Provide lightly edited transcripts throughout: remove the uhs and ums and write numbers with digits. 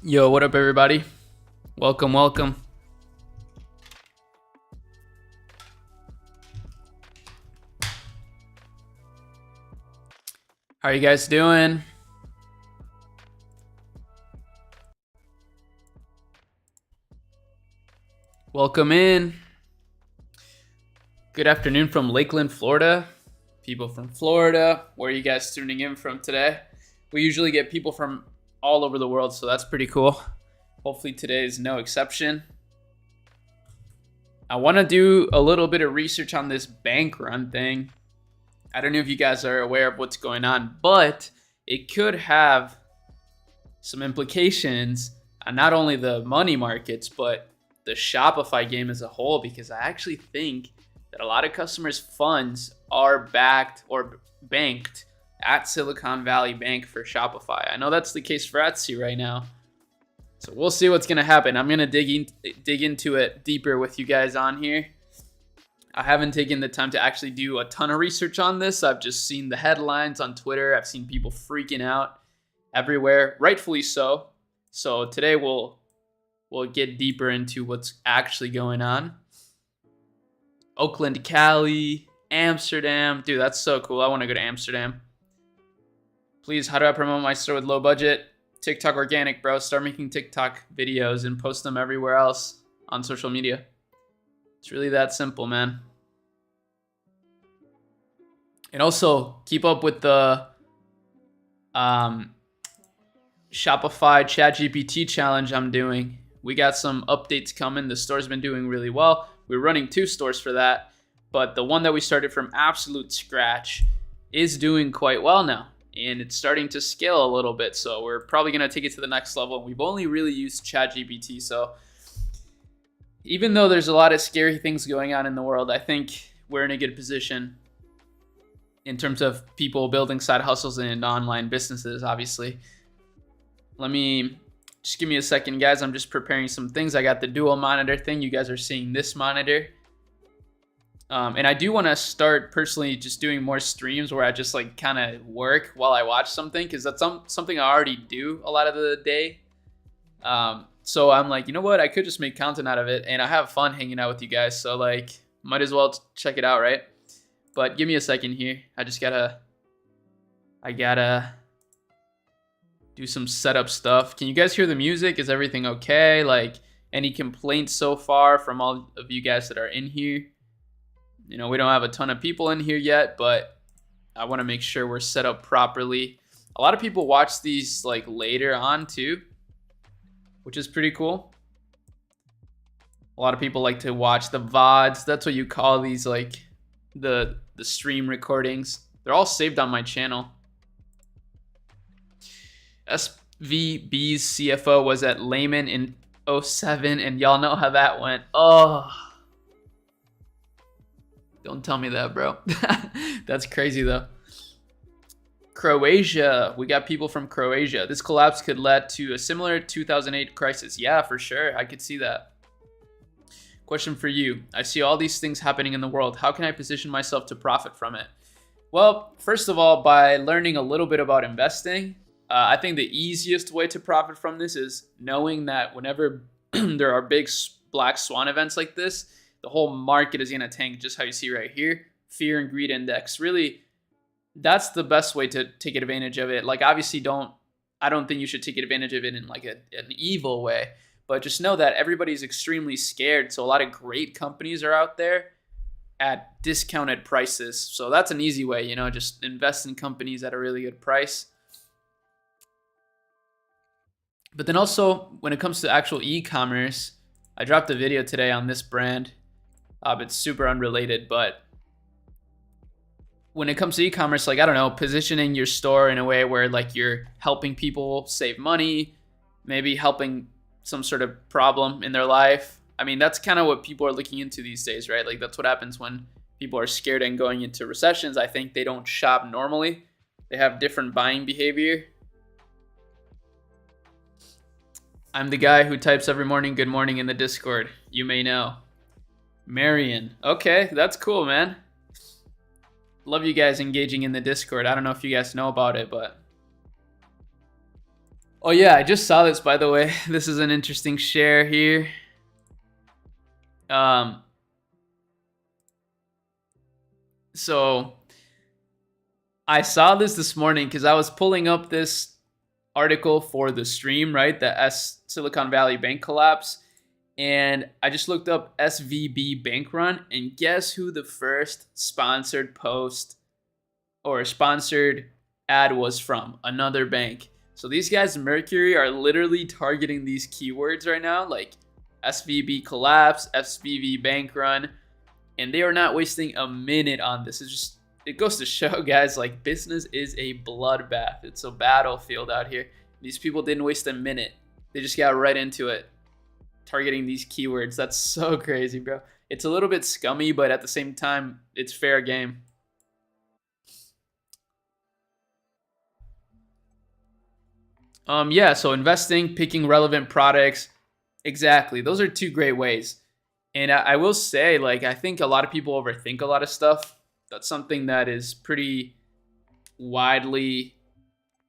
Yo, what up, everybody? Welcome. How are you guys doing? Welcome in. Good afternoon from Lakeland, Florida. People from Florida, where are you guys tuning in from today? We usually get people from all over the world, so that's pretty cool. Hopefully today is no exception. I want to do a little bit of research on this bank run thing. I don't know if you guys are aware of what's going on, but it could have some implications on not only the money markets, but the Shopify game as a whole, because I actually think that a lot of customers' funds are backed or banked at Silicon Valley Bank for Shopify. I know that's the case for Etsy right now. So we'll see what's going to happen. I'm going to dig into it deeper with you guys on here. I haven't taken the time to actually do a ton of research on this. I've just seen the headlines on Twitter. I've seen people freaking out everywhere, rightfully so. So today we'll get deeper into what's actually going on. Oakland, Cali, Amsterdam. Dude, that's so cool. I want to go to Amsterdam. Please, how do I promote my store with low budget? TikTok organic, bro. Start making TikTok videos and post them everywhere else on social media. It's really that simple, man. And also, keep up with the Shopify ChatGPT challenge I'm doing. We got some updates coming. The store's been doing really well. We're running 2 stores for that, but the one that we started from absolute scratch is doing quite well now, and it's starting to scale a little bit. So we're probably going to take it to the next level. We've only really used ChatGPT, so even though there's a lot of scary things going on in the world, I think we're in a good position in terms of people building side hustles and online businesses, obviously. Just give me a second, guys. I'm just preparing some things. I got the dual monitor thing. You guys are seeing this monitor. And I do want to start personally just doing more streams where I just like kind of work while I watch something, because that's something I already do a lot of the day. So I'm like, you know what? I could just make content out of it, and I have fun hanging out with you guys. So like, might as well check it out, right? But give me a second here. I gotta do some setup stuff. Can you guys hear the music? Is everything okay? Like, any complaints so far from all of you guys that are in here? You know, we don't have a ton of people in here yet, but I want to make sure we're set up properly. A lot of people watch these like later on too, which is pretty cool. A lot of people like to watch the VODs. That's what you call these, like the stream recordings. They're all saved on my channel. SVB's CFO was at Lehman in 2007, and y'all know how that went. Oh, don't tell me that, bro. That's crazy, though. Croatia. We got people from Croatia. This collapse could lead to a similar 2008 crisis. Yeah, for sure. I could see that. Question for you. I see all these things happening in the world. How can I position myself to profit from it? Well, first of all, by learning a little bit about investing. I think the easiest way to profit from this is knowing that whenever there are big black swan events like this, the whole market is going to tank, just how you see right here. Fear and greed index. Really, that's the best way to take advantage of it. Like, obviously, I don't think you should take advantage of it in like an evil way, but just know that everybody's extremely scared. So a lot of great companies are out there at discounted prices. So that's an easy way, just invest in companies at a really good price. But then also, when it comes to actual e-commerce, I dropped a video today on this brand. It's super unrelated, but when it comes to e-commerce, like, I don't know, positioning your store in a way where like you're helping people save money, maybe helping some sort of problem in their life. I mean, that's kind of what people are looking into these days, right? Like, that's what happens when people are scared and going into recessions. I think they don't shop normally. They have different buying behavior. I'm the guy who types every morning, good morning in the Discord. You may know. Marion. Okay, that's cool, man. Love you guys engaging in the Discord. I don't know if you guys know about it, but Oh yeah, I just saw this, by the way. This is an interesting share here. So I saw this morning because I was pulling up this article for the stream, right? The Silicon Valley Bank collapse. And I just looked up SVB bank run, and guess who the first sponsored post or sponsored ad was from? Another bank. So these guys, Mercury, are literally targeting these keywords right now, like SVB collapse, SVB bank run, and they are not wasting a minute on this. It goes to show, guys, like business is a bloodbath. It's a battlefield out here. These people didn't waste a minute. They just got right into it, targeting these keywords. That's so crazy, bro. It's a little bit scummy, but at the same time, it's fair game. Yeah, so investing, picking relevant products. Exactly. Those are two great ways. And I will say, like, I think a lot of people overthink a lot of stuff. That's something that is pretty widely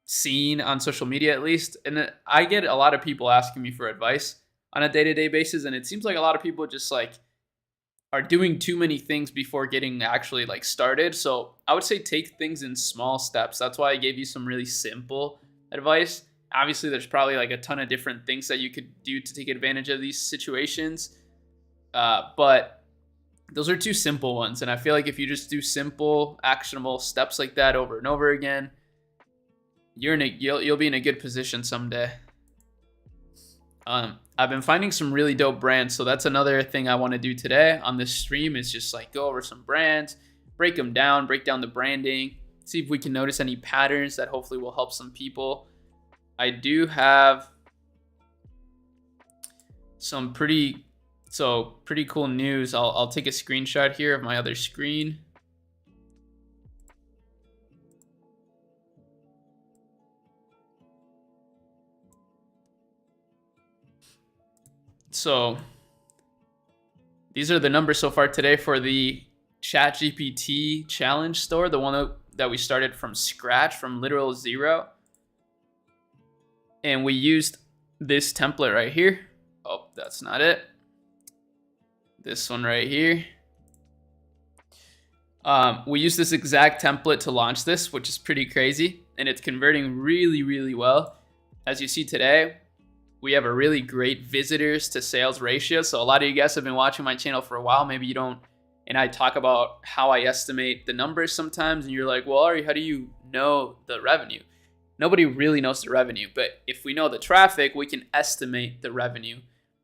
seen on social media, at least. And I get a lot of people asking me for advice on a day-to-day basis. And it seems like a lot of people just like are doing too many things before getting actually like started. So I would say take things in small steps. That's why I gave you some really simple advice. Obviously, there's probably like a ton of different things that you could do to take advantage of these situations. But those are two simple ones. And I feel like if you just do simple, actionable steps like that over and over again, you'll be in a good position someday. I've been finding some really dope brands. So that's another thing I want to do today on this stream is just like go over some brands, break them down, break down the branding, see if we can notice any patterns that hopefully will help some people. I do have some pretty cool news. I'll take a screenshot here of my other screen. So these are the numbers so far today for the ChatGPT challenge store, the one that we started from scratch, from literal zero. And we used this template right here. Oh, that's not it. This one right here. We used this exact template to launch this, which is pretty crazy. And it's converting really, really well. As you see today, we have a really great visitors to sales ratio. So a lot of you guys have been watching my channel for a while. Maybe you don't. And I talk about how I estimate the numbers sometimes. And you're like, well, Ari, how do you know the revenue? Nobody really knows the revenue. But if we know the traffic, we can estimate the revenue.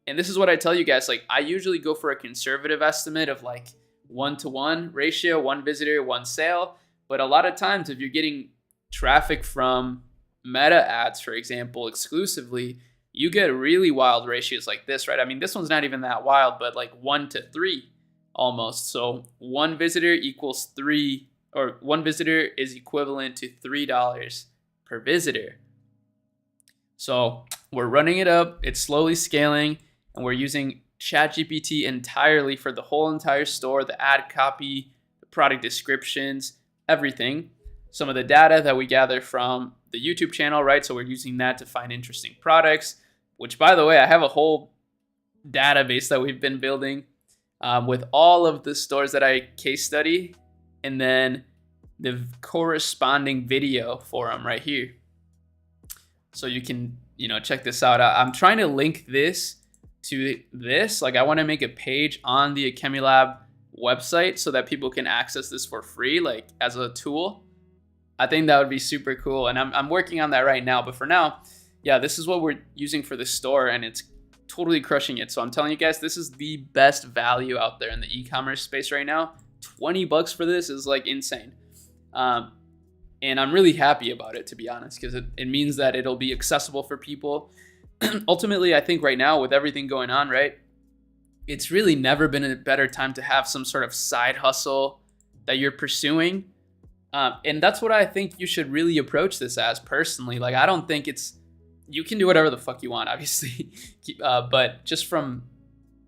And this is what I tell you guys. Like, I usually go for a conservative estimate of like 1-to-1 ratio, one visitor, one sale. But a lot of times, if you're getting traffic from Meta ads, for example, exclusively, you get really wild ratios like this, right? I mean, this one's not even that wild, but like 1-to-3 almost. So one visitor equals 3, or one visitor is equivalent to $3 per visitor. So we're running it up. It's slowly scaling, and we're using ChatGPT entirely for the whole entire store, the ad copy, the product descriptions, everything. Some of the data that we gather from the YouTube channel, right? So we're using that to find interesting products, which, by the way, I have a whole database that we've been building with all of the stores that I case study, and then the corresponding video for them right here. So you can, check this out. I'm trying to link this to this. Like, I want to make a page on the AKEMI Lab website so that people can access this for free, like as a tool. I think that would be super cool. And I'm working on that right now. But for now, yeah, this is what we're using for the store, and it's totally crushing it. So I'm telling you guys, this is the best value out there in the e-commerce space right now. $20 for this is like insane. And I'm really happy about it, to be honest, because it means that it'll be accessible for people. Ultimately, I think right now with everything going on, right, it's really never been a better time to have some sort of side hustle that you're pursuing. And that's what I think you should really approach this as personally. Like, I don't think you can do whatever the fuck you want, obviously. But just from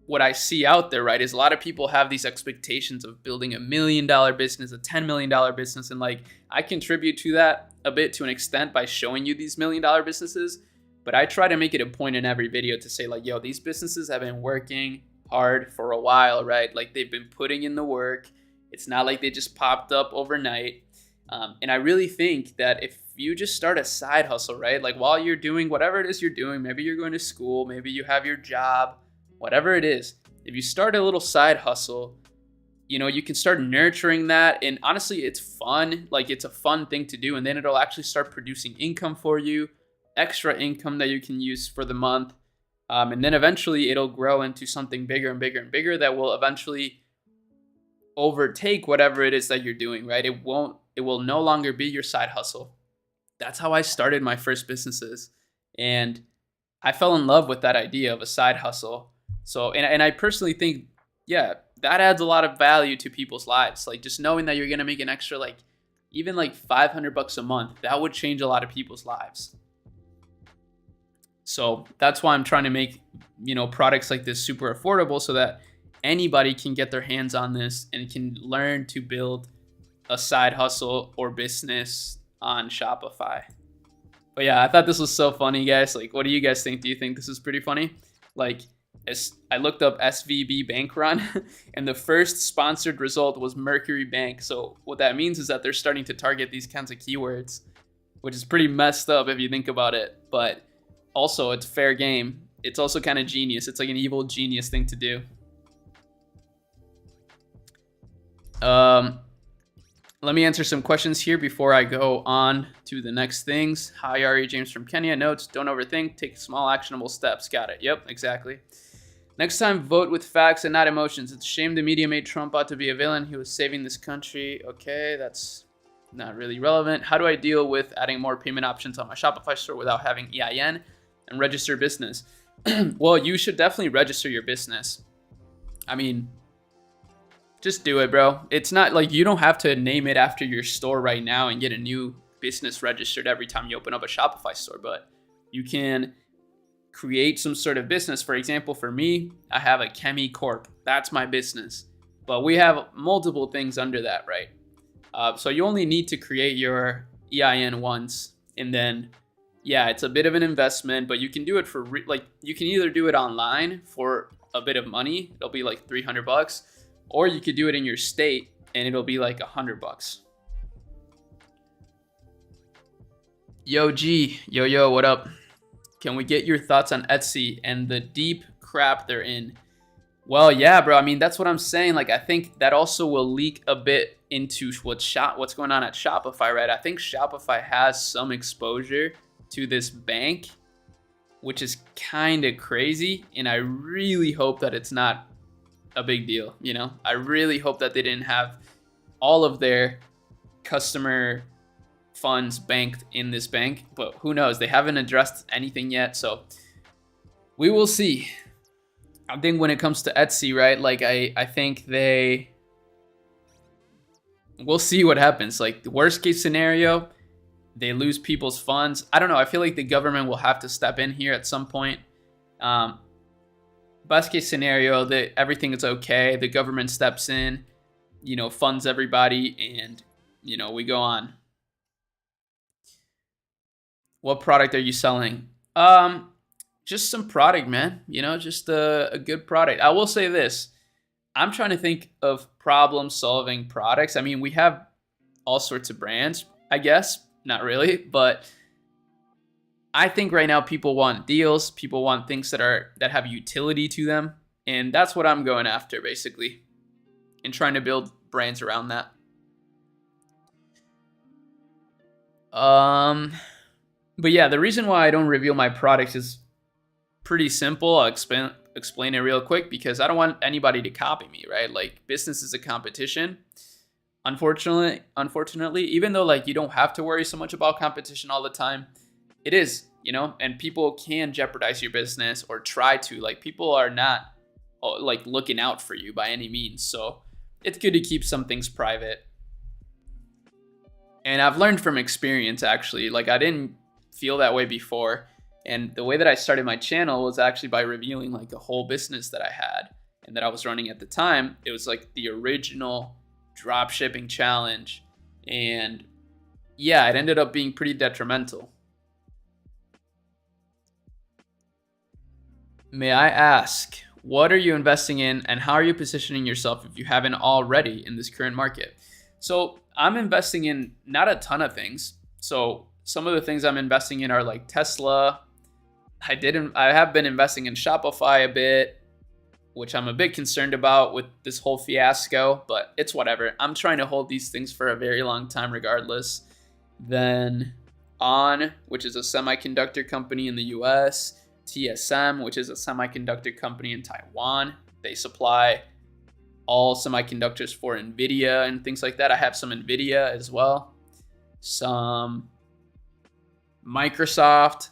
what I see out there, right, is a lot of people have these expectations of building $1 million business, a $10 million business. And like, I contribute to that a bit to an extent by showing you these $1 million businesses. But I try to make it a point in every video to say like, yo, these businesses have been working hard for a while, right? Like they've been putting in the work. It's not like they just popped up overnight. And I really think that if you just start a side hustle, right? Like while you're doing whatever it is you're doing, maybe you're going to school, maybe you have your job, whatever it is, if you start a little side hustle, you know, you can start nurturing that. And honestly, it's fun. Like it's a fun thing to do. And then it'll actually start producing income for you, extra income that you can use for the month. And then eventually it'll grow into something bigger and bigger and bigger that will eventually overtake whatever it is that you're doing, right? It will no longer be your side hustle. That's how I started my first businesses. And I fell in love with that idea of a side hustle. So, and I personally think, yeah, that adds a lot of value to people's lives. Like just knowing that you're going to make an extra, like even like $500 a month, that would change a lot of people's lives. So that's why I'm trying to make, you know, products like this super affordable so that anybody can get their hands on this and can learn to build a side hustle or business on Shopify. But yeah, I thought this was so funny, guys. Like, what do you guys think? Do you think this is pretty funny? Like, I looked up SVB Bank Run, and the first sponsored result was Mercury Bank. So what that means is that they're starting to target these kinds of keywords, which is pretty messed up if you think about it. But also, it's fair game. It's also kind of genius. It's like an evil genius thing to do. Let me answer some questions here before I go on to the next things. Hi, Ari James from Kenya. Notes, don't overthink. Take small actionable steps. Got it. Yep, exactly. Next time, vote with facts and not emotions. It's a shame the media made Trump out to be a villain. He was saving this country. Okay, that's not really relevant. How do I deal with adding more payment options on my Shopify store without having EIN and register business? Well, you should definitely register your business. I mean, just do it, bro. It's not like you don't have to name it after your store right now and get a new business registered every time you open up a Shopify store, but you can create some sort of business. For example, for me, I have a AKEMI Corp. That's my business, but we have multiple things under that, right? So you only need to create your EIN once, and then, yeah, it's a bit of an investment, but you can do it for like you can either do it online for a bit of money. It'll be like $300, or you could do it in your state and it'll be like $100. Yo, G, yo, what up? Can we get your thoughts on Etsy and the deep crap they're in? Well, yeah, bro. I mean, that's what I'm saying. Like, I think that also will leak a bit into what's going on at Shopify, right? I think Shopify has some exposure to this bank, which is kind of crazy. And I really hope that it's not a big deal, you know? I really hope that they didn't have all of their customer funds banked in this bank, but who knows? They haven't addressed anything yet, so we will see. I think when it comes to Etsy, right, like I think we'll see what happens. Like the worst case scenario, they lose people's funds. I don't know. I feel like the government will have to step in here at some point. Best case scenario, that everything is okay. The government steps in, you know, funds everybody, and, you know, we go on. What product are you selling? Just some product, man. You know, just a good product. I will say this. I'm trying to think of problem-solving products. I mean, we have all sorts of brands, I guess. Not really, but I think right now people want deals. People want things that have utility to them, and that's what I'm going after, basically, and trying to build brands around that. But yeah, the reason why I don't reveal my products is pretty simple. I'll explain it real quick, because I don't want anybody to copy me, right? Like, business is a competition. Unfortunately, even though like you don't have to worry so much about competition all the time, it is, you know, and people can jeopardize your business or try to. Like, people are not like looking out for you by any means. So it's good to keep some things private. And I've learned from experience, actually. Like, I didn't feel that way before. And the way that I started my channel was actually by revealing like a whole business that I had and that I was running at the time. It was like the original drop shipping challenge. And yeah, it ended up being pretty detrimental. May I ask, what are you investing in and how are you positioning yourself if you haven't already in this current market? So I'm investing in not a ton of things. So some of the things I'm investing in are like Tesla. I have been investing in Shopify a bit, which I'm a bit concerned about with this whole fiasco, but it's whatever. I'm trying to hold these things for a very long time regardless. Then On, which is a semiconductor company in the US, TSM, which is a semiconductor company in Taiwan. They supply all semiconductors for Nvidia and things like that. I have some Nvidia as well. Some Microsoft.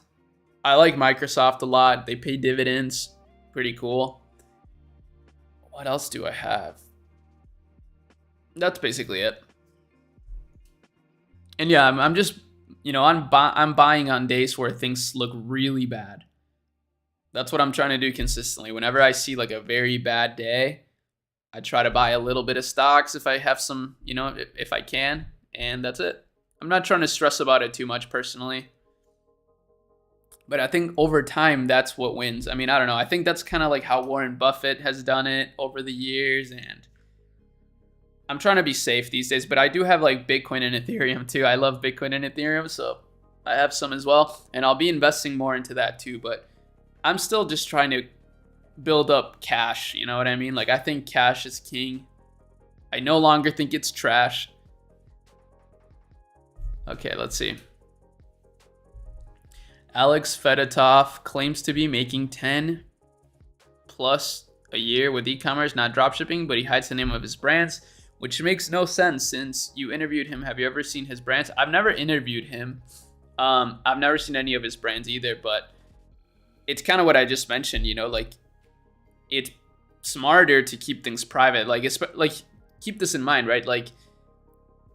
I like Microsoft a lot. They pay dividends. Pretty cool. What else do I have? That's basically it. And yeah, I'm just, I'm buying on days where things look really bad. That's what I'm trying to do consistently. Whenever I see like a very bad day, I try to buy a little bit of stocks if I have some, if I can, and that's it. I'm not trying to stress about it too much personally. But I think over time, that's what wins. I mean, I don't know. I think that's kind of like how Warren Buffett has done it over the years. And I'm trying to be safe these days. But I do have like Bitcoin and Ethereum too. I love Bitcoin and Ethereum. So I have some as well. And I'll be investing more into that too. But I'm still just trying to build up cash. You know what I mean? Like, I think cash is king. I no longer think it's trash. Okay, let's see. Alex Fedotov claims to be making 10 plus a year with e-commerce, not dropshipping, but he hides the name of his brands, which makes no sense since you interviewed him. Have you ever seen his brands? I've never interviewed him. I've never seen any of his brands either, but it's kind of what I just mentioned, like it's smarter to keep things private. Like, keep this in mind, right? Like,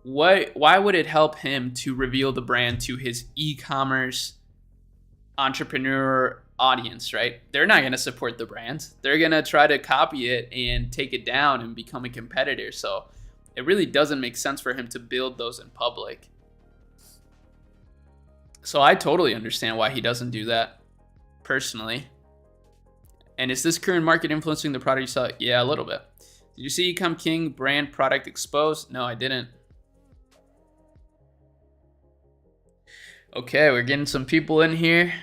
why would it help him to reveal the brand to his e-commerce entrepreneur audience, right? They're not going to support the brand. They're going to try to copy it and take it down and become a competitor. So it really doesn't make sense for him to build those in public. So I totally understand why he doesn't do that personally. And is this current market influencing the product you sell? Yeah, a little bit. Did you see Ecom King brand product exposed? No, I didn't. Okay, we're getting some people in here.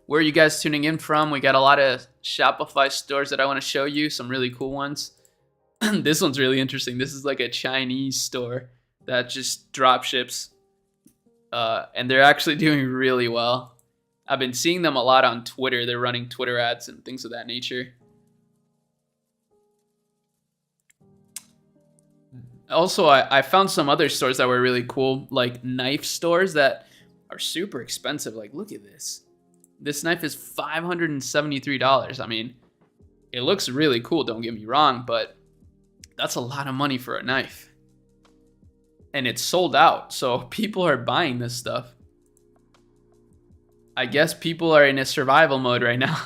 Where are you guys tuning in from? We got a lot of Shopify stores that I want to show you, some really cool ones. This one's really interesting. This is like a Chinese store that just drop ships. And they're actually doing really well. I've been seeing them a lot on Twitter. They're running Twitter ads and things of that nature. Also, I found some other stores that were really cool, like knife stores that are super expensive. Like, look at this. This knife is $573. I mean, it looks really cool, don't get me wrong, but that's a lot of money for a knife. And it's sold out, so people are buying this stuff. I guess people are in a survival mode right now.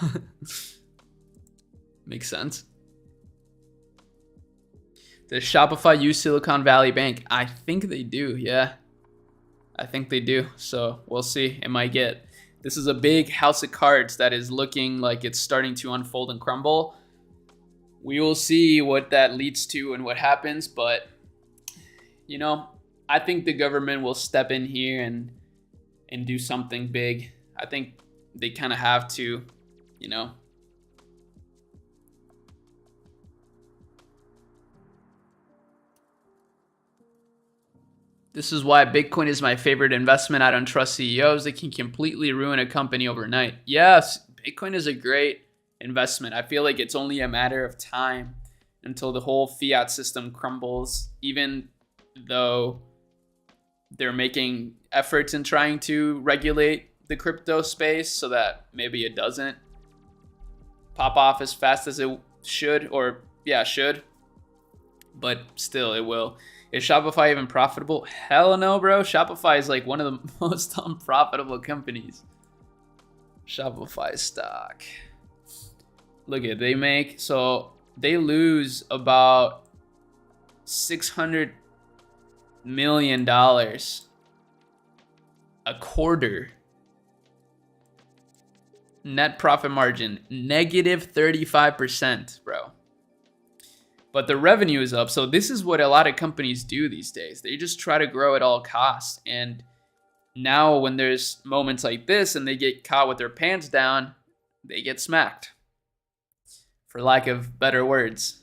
Makes sense. Does Shopify use Silicon Valley Bank? I think they do, yeah. I think they do, so we'll see. It might get... This is a big house of cards that is looking like it's starting to unfold and crumble. We will see what that leads to and what happens, but, I think the government will step in here and do something big. I think they kind of have to, This is why Bitcoin is my favorite investment. I don't trust CEOs. They can completely ruin a company overnight. Yes, Bitcoin is a great investment. I feel like it's only a matter of time until the whole fiat system crumbles, even though they're making efforts in trying to regulate the crypto space so that maybe it doesn't pop off as fast as it should, should, but still it will. Is Shopify even profitable? Hell no, bro. Shopify is like one of the most unprofitable companies. Shopify stock. Look at, they lose about $600 million a quarter. Net profit margin, negative 35%, bro. But the revenue is up. So this is what a lot of companies do these days. They just try to grow at all costs. And now when there's moments like this and they get caught with their pants down, they get smacked, for lack of better words.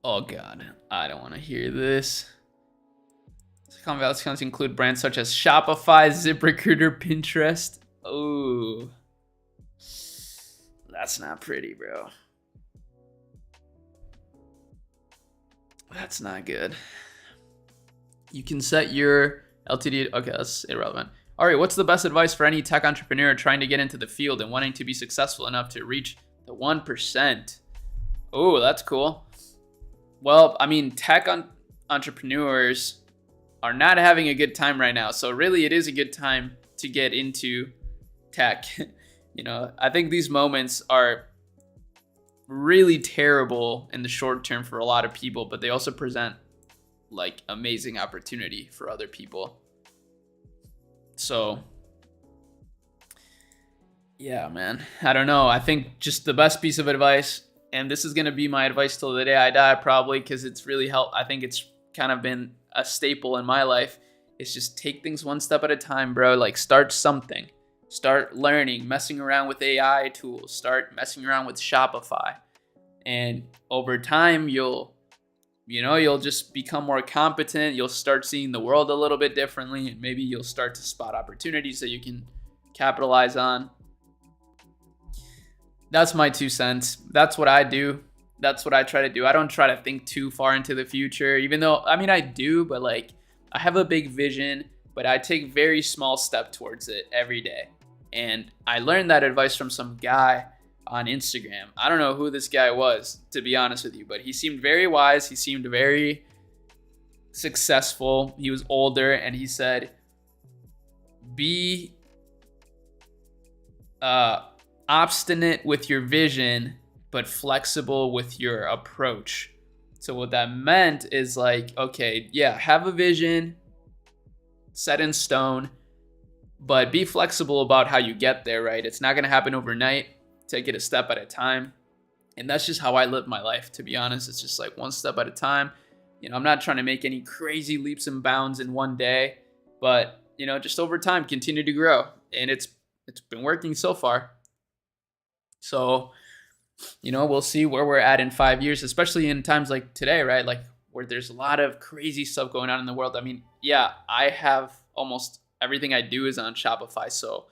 Oh God, I don't want to hear this. Common accounts include brands such as Shopify, ZipRecruiter, Pinterest. Oh, that's not pretty, bro. That's not good. You can set your LTD. Okay, that's irrelevant. All right, what's the best advice for any tech entrepreneur trying to get into the field and wanting to be successful enough to reach the 1%? Oh, that's cool. Well, I mean, tech entrepreneurs are not having a good time right now. So really, it is a good time to get into tech. You know, I think these moments are really terrible in the short term for a lot of people, but they also present like amazing opportunity for other people. So yeah, man, I don't know. I think just the best piece of advice, and this is going to be my advice till the day I die probably, because it's really helped. I think it's kind of been a staple in my life, is just take things one step at a time, bro. Like, start something. Start learning, messing around with AI tools. Start messing around with Shopify. And over time, you'll just become more competent. You'll start seeing the world a little bit differently. And maybe you'll start to spot opportunities that you can capitalize on. That's my 2 cents. That's what I do. That's what I try to do. I don't try to think too far into the future, even though, I mean, I do, but like, I have a big vision, but I take very small steps towards it every day. And I learned that advice from some guy on Instagram. I don't know who this guy was, to be honest with you, but he seemed very wise. He seemed very successful. He was older, and he said, be obstinate with your vision, but flexible with your approach. So what that meant is like, okay, yeah, have a vision set in stone, but be flexible about how you get there, right? It's not going to happen overnight. Take it a step at a time. And that's just how I live my life, to be honest. It's just like one step at a time. You know, I'm not trying to make any crazy leaps and bounds in one day, but, you know, just over time, continue to grow. And it's been working so far. So, you know, we'll see where we're at in 5 years, especially in times like today, right? Like, where there's a lot of crazy stuff going on in the world. I mean, yeah, I have almost everything I do is on Shopify. So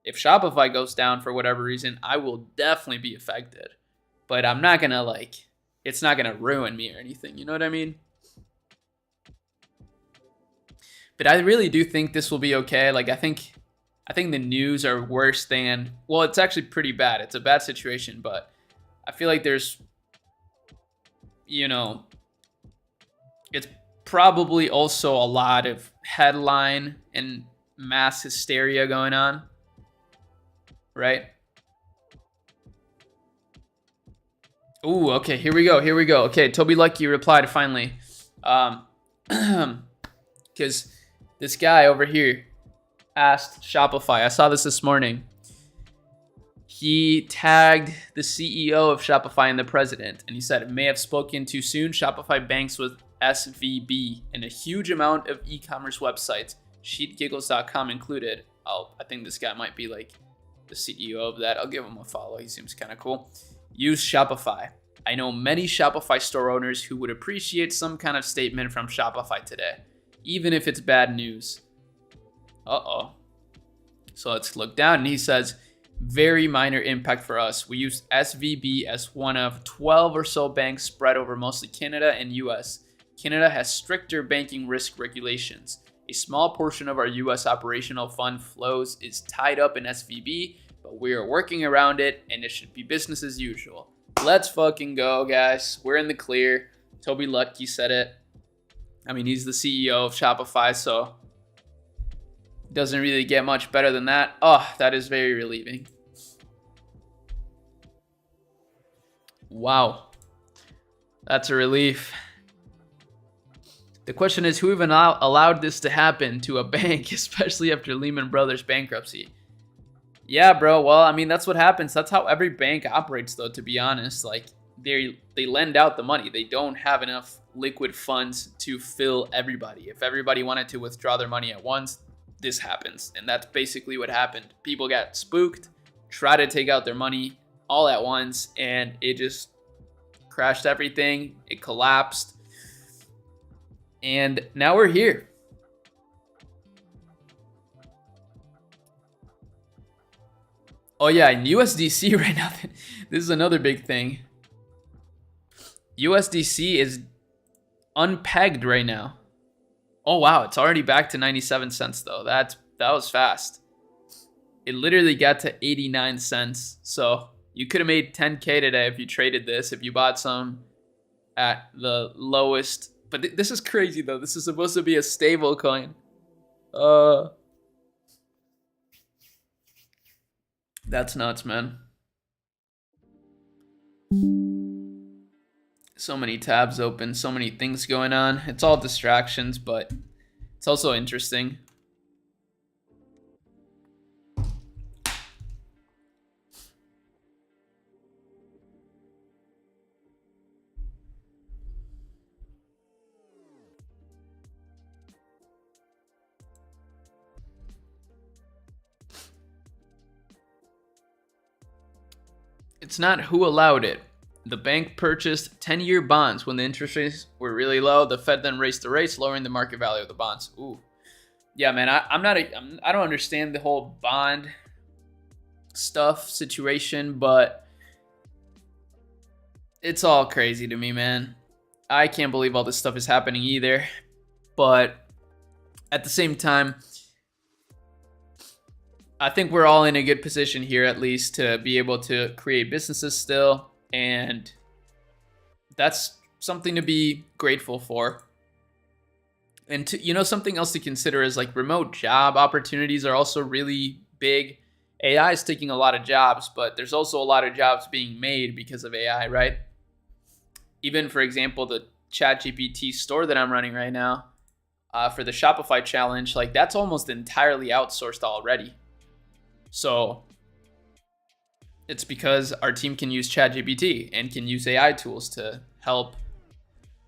if Shopify goes down for whatever reason, I will definitely be affected. But I'm not going to it's not going to ruin me or anything. You know what I mean? But I really do think this will be okay. Like, I think the news are worse than, well, it's actually pretty bad. It's a bad situation, but I feel like there's, you know, it's probably also a lot of headline and mass hysteria going on, right? Ooh, okay, here we go. Okay, Toby Lucky replied finally. Because this guy over here asked Shopify. I saw this morning. He tagged the CEO of Shopify and the president, and he said, it may have spoken too soon. Shopify banks with SVB and a huge amount of e-commerce websites, sheetgiggles.com included. I think this guy might be like the CEO of that. I'll give him a follow. He seems kind of cool. Use Shopify. I know many Shopify store owners who would appreciate some kind of statement from Shopify today, even if it's bad news. Uh-oh. So let's look down, and he says, very minor impact for us. We use SVB as one of 12 or so banks spread over mostly Canada and US. Canada has stricter banking risk regulations. A small portion of our US operational fund flows is tied up in SVB, but we are working around it, and it should be business as usual. Let's fucking go, guys. We're in the clear. Toby Lucky said it. I mean, he's the CEO of Shopify, so doesn't really get much better than that. Oh, that is very relieving. Wow. That's a relief. The question is, who even allowed this to happen to a bank, especially after Lehman Brothers bankruptcy? Yeah, bro. Well, I mean, that's what happens. That's how every bank operates, though, to be honest. Like, they lend out the money. They don't have enough liquid funds to fill everybody. If everybody wanted to withdraw their money at once, this happens. And that's basically what happened. People got spooked, tried to take out their money all at once, and it just crashed everything. It collapsed. And now we're here. Oh yeah, in USDC right now, this is another big thing. USDC is unpegged right now. Oh wow, it's already back to 97 cents though. That was fast. It literally got to 89 cents. So you could have made 10K today if you traded this, if you bought some at the lowest. But this is crazy though. This is supposed to be a stable coin. That's nuts, man. So many tabs open, so many things going on. It's all distractions, but it's also interesting. It's not who allowed it. The bank purchased 10-year bonds when the interest rates were really low. The Fed then raised the rates, lowering the market value of the bonds. Ooh, yeah, man. I don't understand the whole bond stuff situation, but it's all crazy to me, man. I can't believe all this stuff is happening either. But at the same time, I think we're all in a good position here, at least, to be able to create businesses still. And that's something to be grateful for. And something else to consider is like remote job opportunities are also really big. AI is taking a lot of jobs, but there's also a lot of jobs being made because of AI, right? Even, for example, the ChatGPT store that I'm running right now for the Shopify challenge, like that's almost entirely outsourced already. So it's because our team can use ChatGPT and can use AI tools to help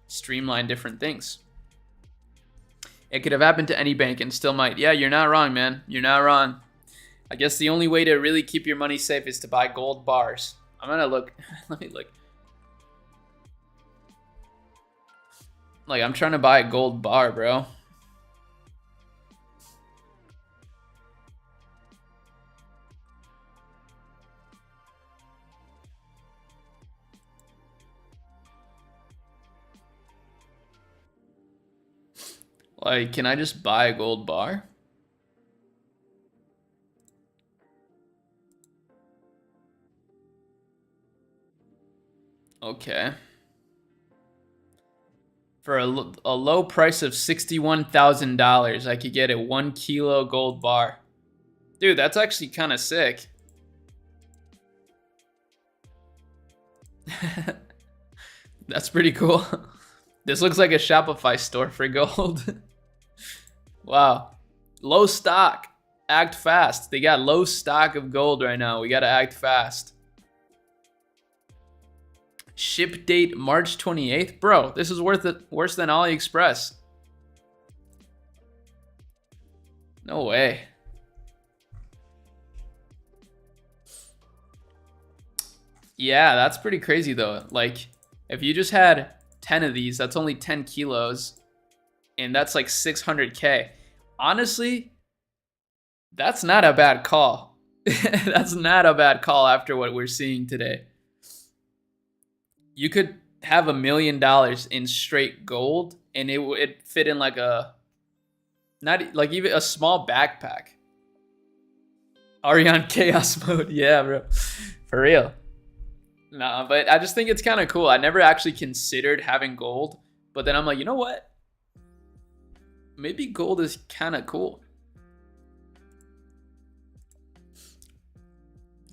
streamline different things. It could have happened to any bank and still might. Yeah, you're not wrong, man. You're not wrong. I guess the only way to really keep your money safe is to buy gold bars. I'm going to look. Let me look. Like, I'm trying to buy a gold bar, bro. Like, can I just buy a gold bar? Okay. For a low price of $61,000, I could get a 1 kilo gold bar. Dude, that's actually kind of sick. That's pretty cool. This looks like a Shopify store for gold. Wow. Low stock. Act fast. They got low stock of gold right now. We got to act fast. Ship date March 28th. Bro, this is worse than AliExpress. No way. Yeah, that's pretty crazy though. Like, if you just had 10 of these, that's only 10 kilos. And that's like 600K. Honestly, that's not a bad call. That's not a bad call after what we're seeing today. You could have $1 million in straight gold and it would fit in like not like even a small backpack. Ariane chaos mode. Yeah, bro. For real. Nah, but I just think it's kind of cool. I never actually considered having gold, but then I'm like, you know what? Maybe gold is kind of cool.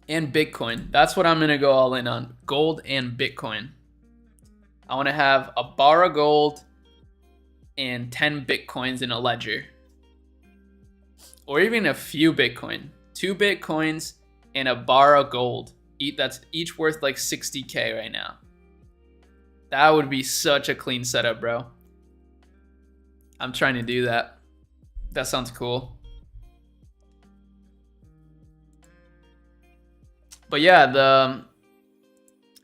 And Bitcoin. That's what I'm going to go all in on. Gold and Bitcoin. I want to have a bar of gold and 10 Bitcoins in a ledger. Or even a few Bitcoin. 2 Bitcoins and a bar of gold. That's each worth like 60K right now. That would be such a clean setup, bro. I'm trying to do that. That sounds cool. But yeah,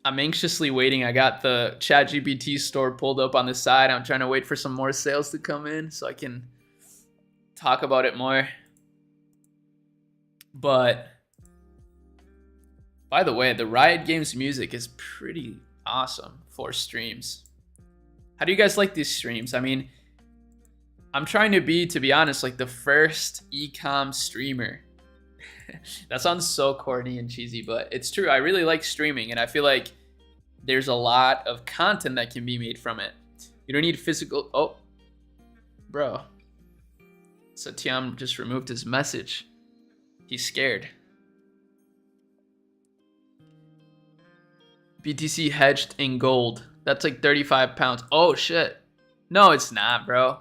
I'm anxiously waiting. I got the ChatGPT store pulled up on the side. I'm trying to wait for some more sales to come in so I can talk about it more. But by the way, the Riot Games music is pretty awesome for streams. How do you guys like these streams? I mean, I'm trying to be honest, like the first Ecom streamer. That sounds so corny and cheesy, but it's true. I really like streaming, and I feel like there's a lot of content that can be made from it. You don't need physical... Oh, bro. Satyam just removed his message. He's scared. BTC hedged in gold. That's like 35 pounds. Oh, shit. No, it's not, bro.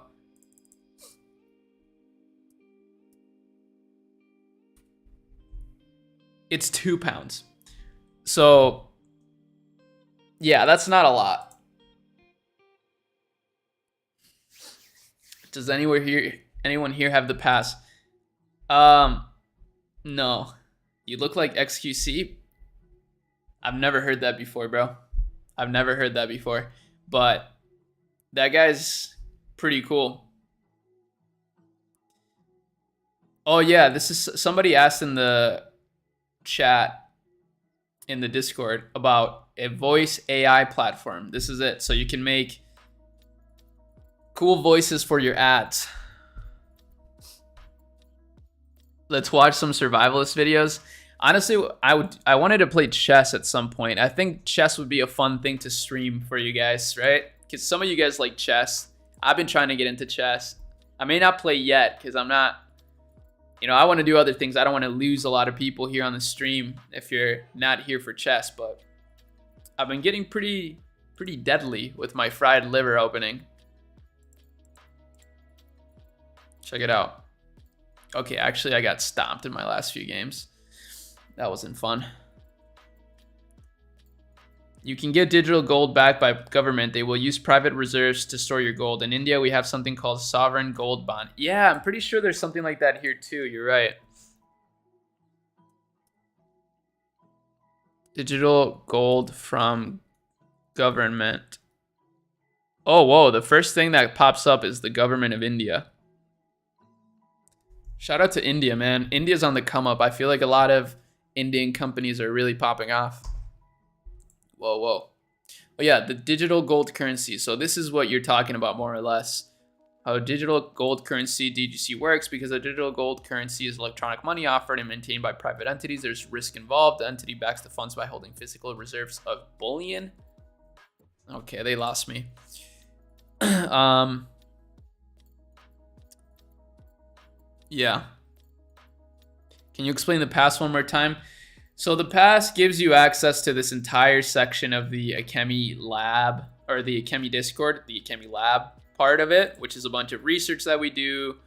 It's 2 pounds. So, yeah, that's not a lot. Does anyone here have the pass? No. You look like XQC. I've never heard that before, bro. I've never heard that before. But that guy's pretty cool. Oh, yeah, this is... Somebody asked in the chat in the Discord about a voice AI platform. This is it. So you can make cool voices for your ads. Let's watch some survivalist videos. Honestly, I wanted to play chess at some point. I think chess would be a fun thing to stream for you guys, right? Because some of you guys like chess. I've been trying to get into chess. I may not play yet because I'm not, I want to do other things. I don't want to lose a lot of people here on the stream if you're not here for chess, but I've been getting pretty deadly with my fried liver opening. Check it out. Okay, actually I got stomped in my last few games. That wasn't fun. You can get digital gold backed by government. They will use private reserves to store your gold. In India, we have something called sovereign gold bond. Yeah, I'm pretty sure there's something like that here too. You're right. Digital gold from government. Oh, whoa. The first thing that pops up is the government of India. Shout out to India, man. India's on the come up. I feel like a lot of Indian companies are really popping off. Whoa. Oh yeah, the digital gold currency. So this is what you're talking about more or less. How digital gold currency DGC works, because a digital gold currency is electronic money offered and maintained by private entities. There's risk involved. The entity backs the funds by holding physical reserves of bullion. Okay, they lost me. Yeah. Can you explain the pass one more time? So the pass gives you access to this entire section of the AKEMI lab, or the AKEMI Discord, the AKEMI lab part of it, which is a bunch of research that we do.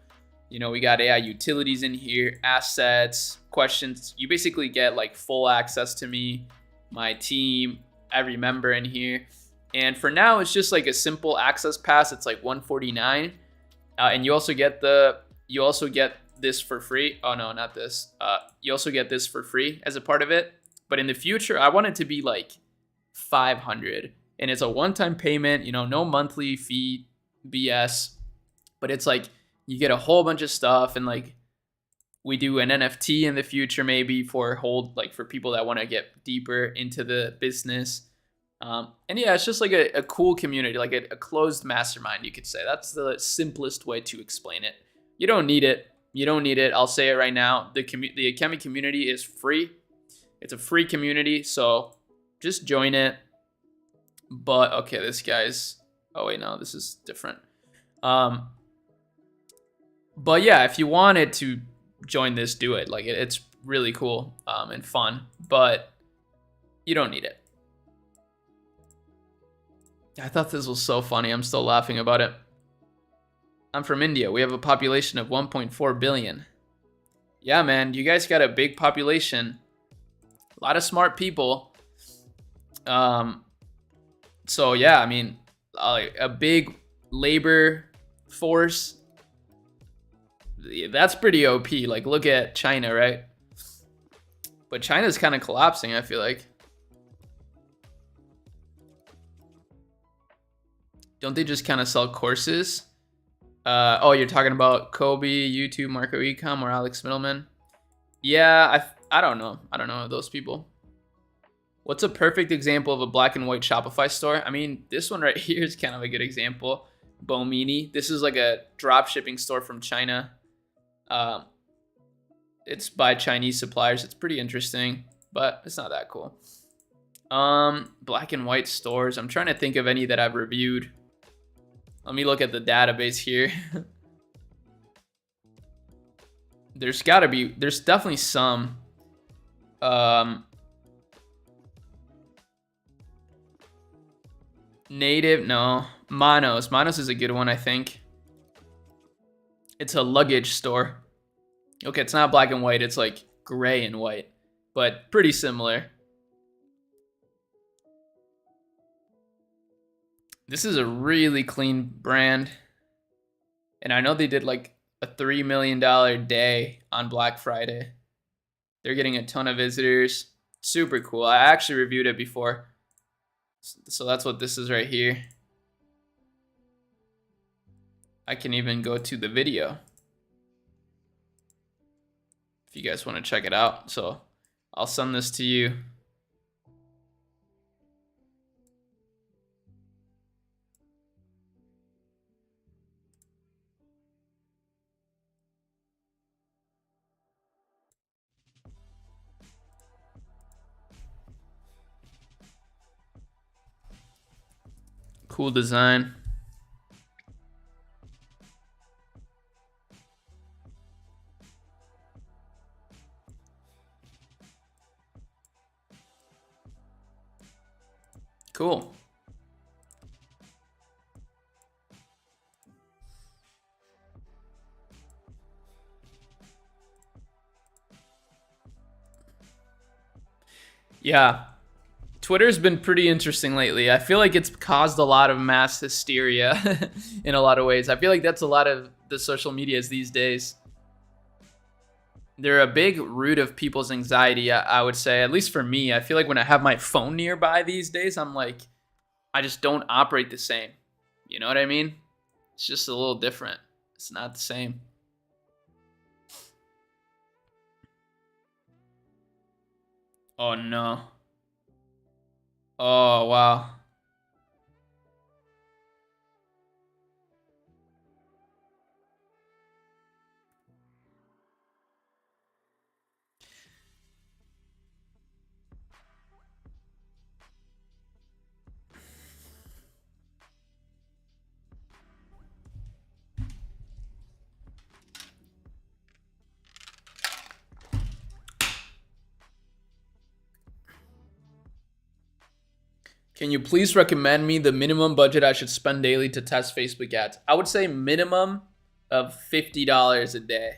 We got AI utilities in here, assets, questions. You basically get like full access to me, my team, every member in here. And for now, it's just like a simple access pass. It's like $149. And you also get this for free. Oh no, not this. You also get this for free as a part of it. But in the future, I want it to be like 500, and it's a one-time payment. No monthly fee, BS. But it's like you get a whole bunch of stuff, and like we do an NFT in the future maybe for people that want to get deeper into the business. And yeah, it's just like a cool community, like a closed mastermind, you could say. That's the simplest way to explain it. You don't need it. I'll say it right now. The AKEMI community is free. It's a free community, so just join it. But okay, this guy's... Oh wait, no, this is different. But yeah, if you wanted to join this, do it. Like it's really cool and fun, but you don't need it. I thought this was so funny. I'm still laughing about it. I'm from India. We have a population of 1.4 billion. Yeah, man, you guys got a big population. A lot of smart people. So yeah, I mean, a big labor force. That's pretty OP. Like, look at China, right? But China's kind of collapsing, I feel like. Don't they just kind of sell courses? Oh, you're talking about Kobe, YouTube, Marco Ecom, or Alex Middleman? Yeah, I don't know. I don't know those people. What's a perfect example of a black and white Shopify store? I mean, this one right here is kind of a good example. Bomini. This is like a drop shipping store from China. It's by Chinese suppliers. It's pretty interesting, but it's not that cool. Black and white stores. I'm trying to think of any that I've reviewed. Let me look at the database here. There's definitely some. Native, no. Manos is a good one, I think. It's a luggage store. Okay, it's not black and white, it's like gray and white, but pretty similar. This is a really clean brand. And I know they did like a $3 million day on Black Friday. They're getting a ton of visitors. Super cool. I actually reviewed it before. So that's what this is right here. I can even go to the video if you guys want to check it out. So I'll send this to you. Cool design. Cool. Yeah. Twitter's been pretty interesting lately. I feel like it's caused a lot of mass hysteria in a lot of ways. I feel like that's a lot of the social medias these days. They're a big root of people's anxiety, I would say. At least for me, I feel like when I have my phone nearby these days, I'm like, I just don't operate the same. You know what I mean? It's just a little different. It's not the same. Oh, no. Oh, wow. Can you please recommend me the minimum budget I should spend daily to test Facebook ads? I would say minimum of $50 a day.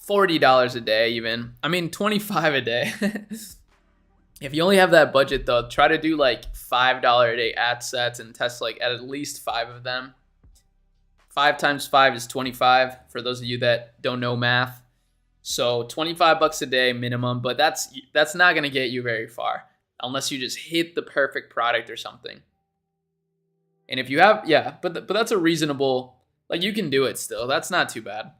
$40 a day even. I mean, $25 a day. If you only have that budget though, try to do like $5 a day ad sets and test like at least 5 of them. 5 times 5 is 25 for those of you that don't know math. So $25 a day minimum, but that's not going to get you very far unless you just hit the perfect product or something. And if you have, yeah, but that's a reasonable, like you can do it still. That's not too bad.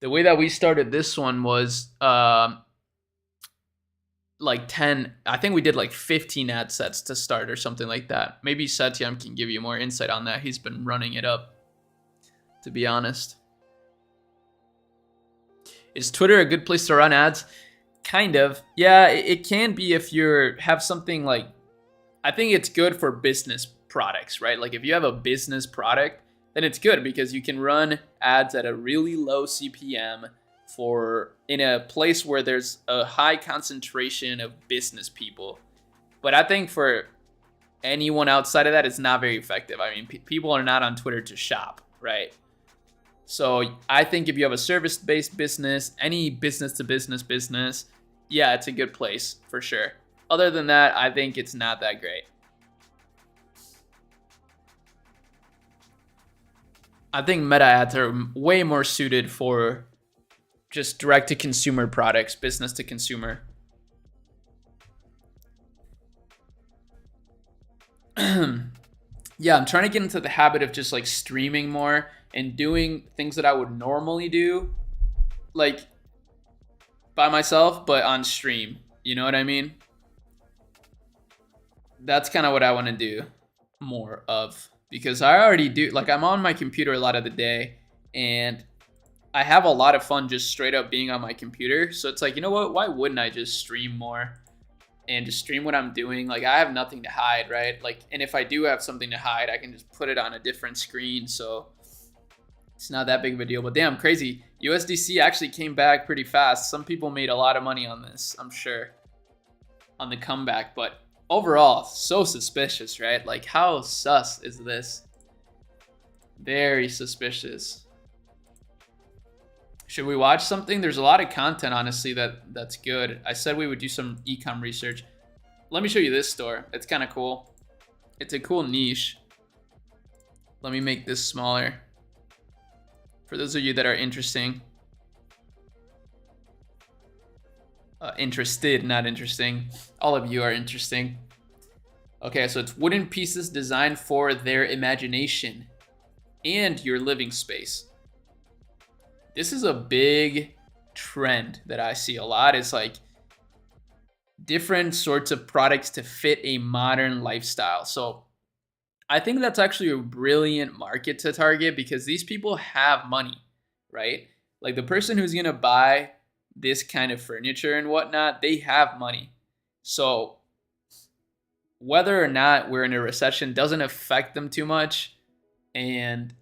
The way that we started this one was like 10, I think we did like 15 ad sets to start or something like that. Maybe Satyam can give you more insight on that. He's been running it up, to be honest. Is Twitter a good place to run ads? Kind of. Yeah, it can be if you have something like, I think it's good for business products, right? Like if you have a business product, then it's good because you can run ads at a really low CPM in a place where there's a high concentration of business people. But I think for anyone outside of that is not very effective. I mean, people are not on Twitter to shop, right? So I think if you have a service-based business, any business-to-business business, yeah, it's a good place for sure. Other than that, I think it's not that great. I think Meta ads are way more suited for just direct-to-consumer products, business-to-consumer. Yeah, I'm trying to get into the habit of just like streaming more and doing things that I would normally do, like by myself, but on stream. You know what I mean? That's kind of what I want to do more of, because I already do. Like, I'm on my computer a lot of the day, and I have a lot of fun just straight up being on my computer. So it's like, you know what? Why wouldn't I just stream more and just stream what I'm doing? Like, I have nothing to hide, right? Like, and if I do have something to hide, I can just put it on a different screen. So it's not that big of a deal. But damn, crazy. USDC actually came back pretty fast. Some people made a lot of money on this, I'm sure, on the comeback. But overall, so suspicious, right? Like, how sus is this? Very suspicious. Should we watch something? There's a lot of content, honestly, that's good. I said we would do some ecom research. Let me show you this store. It's kind of cool. It's a cool niche. Let me make this smaller for those of you that are interested, not interesting. All of you are interesting. Okay, so it's wooden pieces designed for their imagination and your living space. This is a big trend that I see a lot. It's like different sorts of products to fit a modern lifestyle. So I think that's actually a brilliant market to target, because these people have money, right? Like, the person who's gonna buy this kind of furniture and whatnot, they have money. So whether or not we're in a recession doesn't affect them too much, and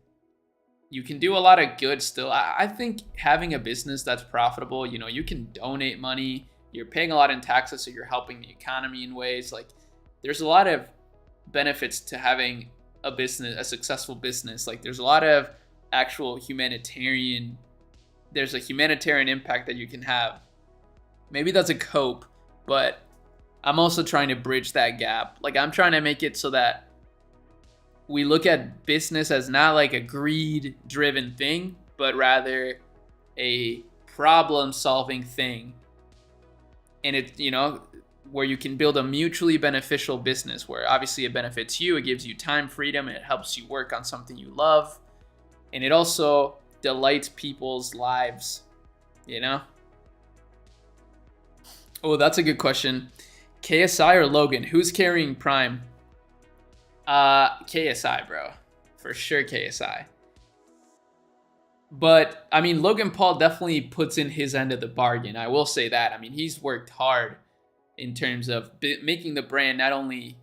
you can do a lot of good still. I think having a business that's profitable, you know, you can donate money, you're paying a lot in taxes, so you're helping the economy in ways. Like, there's a lot of benefits to having a business, a successful business. Like, there's a lot of actual humanitarian impact that you can have. Maybe that's a cope, but I'm also trying to bridge that gap. Like, I'm trying to make it so that we look at business as not like a greed-driven thing, but rather a problem-solving thing. And it, you know, where you can build a mutually beneficial business where obviously it benefits you, it gives you time freedom, and it helps you work on something you love. And it also delights people's lives, you know? Oh, that's a good question. KSI or Logan? Who's carrying Prime? KSI, bro. For sure, KSI. But, I mean, Logan Paul definitely puts in his end of the bargain. I will say that. I mean, he's worked hard in terms of making the brand not only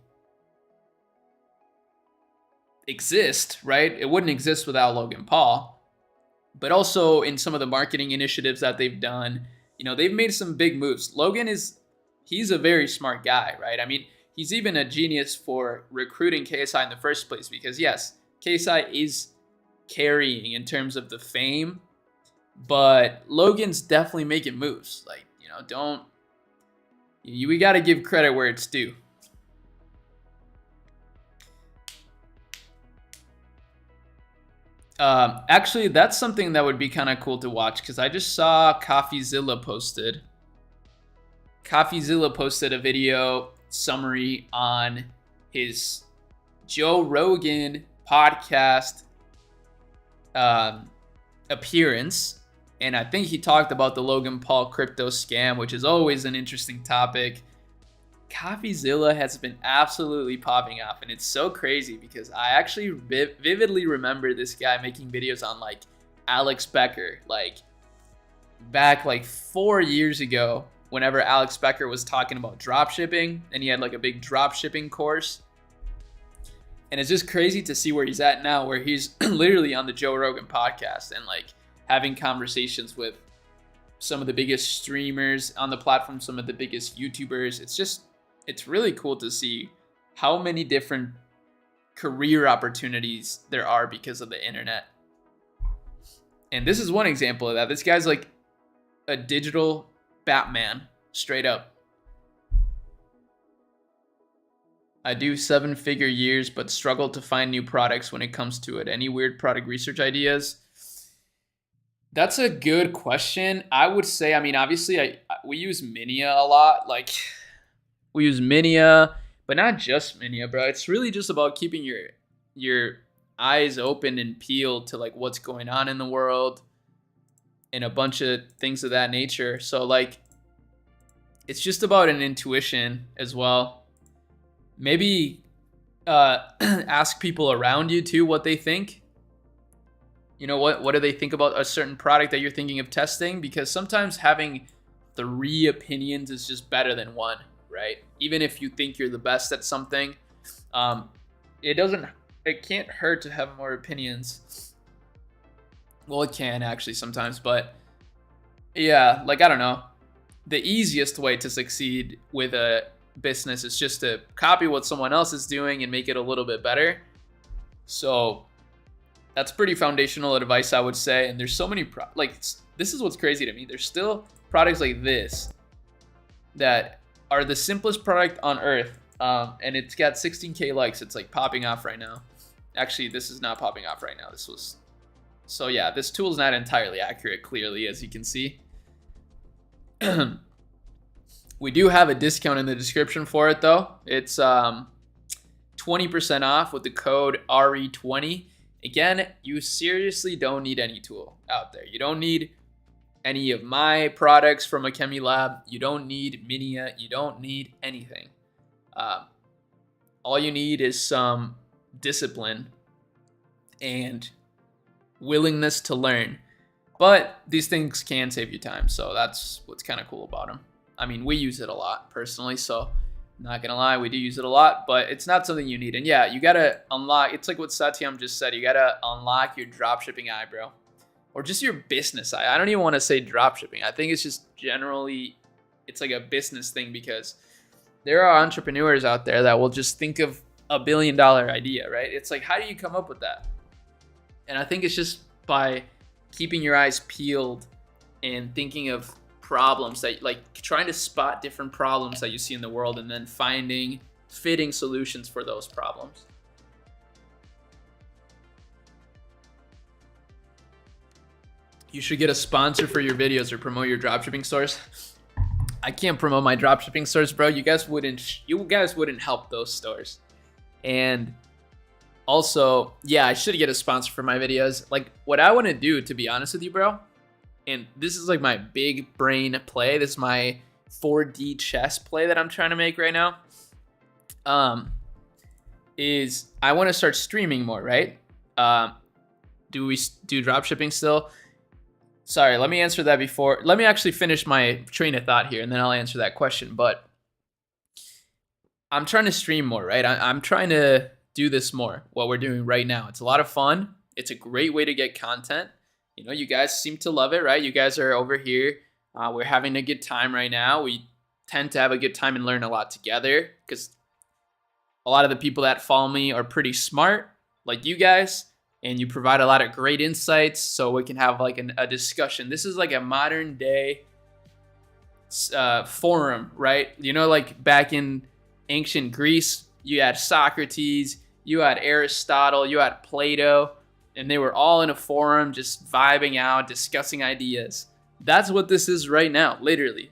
exist, right? It wouldn't exist without Logan Paul. But also in some of the marketing initiatives that they've done, you know, they've made some big moves. He's a very smart guy, right? I mean, he's even a genius for recruiting KSI in the first place, because yes, KSI is carrying in terms of the fame, but Logan's definitely making moves. Like, you know, we got to give credit where it's due. Actually, that's something that would be kind of cool to watch, because I just saw CoffeeZilla posted a video summary on his Joe Rogan podcast appearance, and I think he talked about the Logan Paul crypto scam, which is always an interesting topic. CoffeeZilla has been absolutely popping up, and it's so crazy because I actually vividly remember this guy making videos on like Alex Becker, like back like 4 years ago, whenever Alex Becker was talking about drop shipping, and he had like a big drop shipping course. And it's just crazy to see where he's at now, where he's literally on the Joe Rogan podcast and like having conversations with some of the biggest streamers on the platform, some of the biggest YouTubers. It's really cool to see how many different career opportunities there are because of the internet. And this is one example of that. This guy's like a digital Batman, straight up. I do 7-figure years, but struggle to find new products when it comes to it. Any weird product research ideas? That's a good question. I would say, I mean, obviously, we use Minia a lot. Like, we use Minia, but not just Minia, bro. It's really just about keeping your eyes open and peeled to like what's going on in the world and a bunch of things of that nature. So like, it's just about an intuition as well. Maybe ask people around you too what they think. You know, what do they think about a certain product that you're thinking of testing? Because sometimes having 3 opinions is just better than 1, right? Even if you think you're the best at something, it can't hurt to have more opinions. Well, it can actually sometimes, but yeah, like, I don't know. The easiest way to succeed with a business is just to copy what someone else is doing and make it a little bit better. So that's pretty foundational advice, I would say. And there's so many this is what's crazy to me. There's still products like this that are the simplest product on earth, and it's got 16K likes. It's like popping off right now. Actually, this is not popping off right now. So yeah, this tool is not entirely accurate, clearly, as you can see. We do have a discount in the description for it, though. It's 20% off with the code RE20. Again, you seriously don't need any tool out there. You don't need any of my products from AKEMI Lab. You don't need Minia. You don't need anything. All you need is some discipline and willingness to learn. But these things can save you time, so that's what's kind of cool about them. I mean, we use it a lot personally, so not gonna lie, we do use it a lot, but it's not something you need. And yeah, you gotta unlock, it's like what Satyam just said, you gotta unlock your dropshipping eye, bro. Or just your business eye. I don't even want to say dropshipping. I think it's just generally, it's like a business thing, because there are entrepreneurs out there that will just think of $1 billion idea, right? It's like, how do you come up with that? And I think it's just by keeping your eyes peeled and thinking of problems that, like, trying to spot different problems that you see in the world and then finding fitting solutions for those problems. You should get a sponsor for your videos or promote your dropshipping stores. I can't promote my dropshipping stores, bro. You guys wouldn't help those stores. And also, yeah, I should get a sponsor for my videos. Like, what I want to do, to be honest with you, bro, and this is like my big brain play. This is my 4D chess play that I'm trying to make right now. Is I want to start streaming more, right? Do we do dropshipping still? Sorry, let me answer that before. Let me actually finish my train of thought here, and then I'll answer that question. But I'm trying to stream more, right? I'm trying to do this more, what we're doing right now. It's a lot of fun. It's a great way to get content. You know, you guys seem to love it, right? You guys are over here. We're having a good time right now. We tend to have a good time and learn a lot together, because a lot of the people that follow me are pretty smart, like you guys, and you provide a lot of great insights, so we can have like a discussion. This is like a modern day forum, right? You know, like back in ancient Greece, you had Socrates, you had Aristotle, you had Plato, and they were all in a forum just vibing out, discussing ideas. That's what this is right now, literally.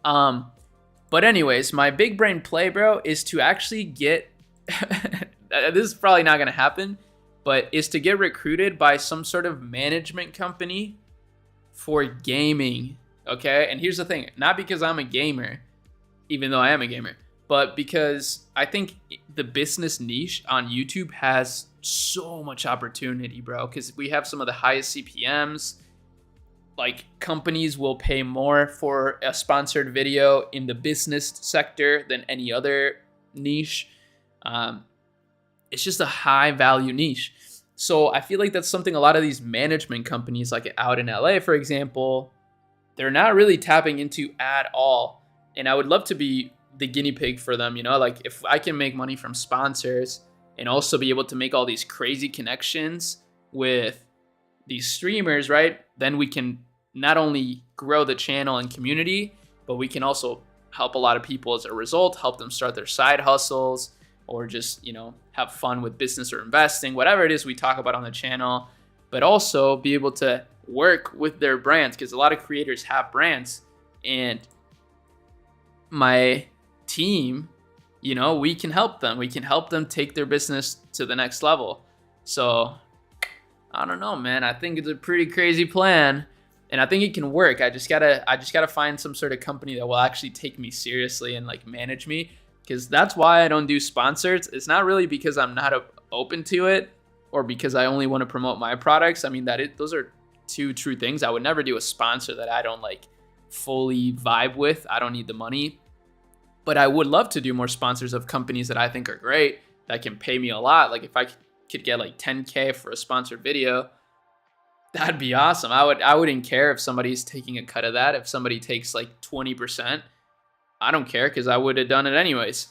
But anyways, my big brain play, bro, is to actually get, this is probably not gonna happen, but is to get recruited by some sort of management company for gaming, okay? And here's the thing, not because I'm a gamer, even though I am a gamer, but because I think the business niche on YouTube has so much opportunity, bro, because we have some of the highest CPMs. Like, companies will pay more for a sponsored video in the business sector than any other niche. It's just a high value niche. So I feel like that's something a lot of these management companies, like out in LA, for example, they're not really tapping into at all. And I would love to be the guinea pig for them, you know? Like if I can make money from sponsors and also be able to make all these crazy connections with these streamers, right? Then we can not only grow the channel and community, but we can also help a lot of people as a result, help them start their side hustles or just, you know, have fun with business or investing, whatever it is we talk about on the channel, but also be able to work with their brands because a lot of creators have brands and my team, you know, we can help them. We can help them take their business to the next level. So I don't know, man. I think it's a pretty crazy plan. And I think it can work. I just gotta find some sort of company that will actually take me seriously and like manage me. Because that's why I don't do sponsors. It's not really because I'm not open to it or because I only want to promote my products. I mean, those are two true things. I would never do a sponsor that I don't like fully vibe with. I don't need the money. But I would love to do more sponsors of companies that I think are great, that can pay me a lot. Like if I could get like 10K for a sponsored video, that'd be awesome. I wouldn't care if somebody's taking a cut of that. If somebody takes like 20%, I don't care because I would have done it anyways.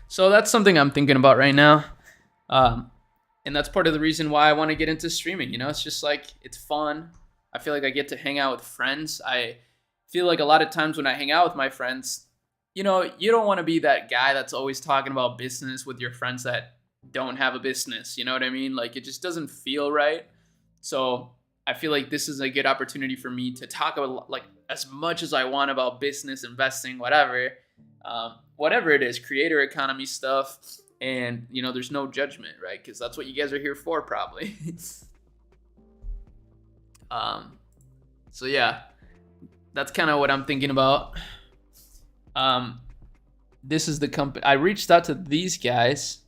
So that's something I'm thinking about right now. And that's part of the reason why I want to get into streaming. You know, it's just like, it's fun. I feel like I get to hang out with friends. I feel like a lot of times when I hang out with my friends, you know, you don't want to be that guy that's always talking about business with your friends that don't have a business. You know what I mean? Like it just doesn't feel right. So I feel like this is a good opportunity for me to talk about like as much as I want about business, investing, whatever it is, creator economy stuff. And, you know, there's no judgment, right? Because that's what you guys are here for, probably. So, yeah, that's kind of what I'm thinking about. This is the company. I reached out to these guys,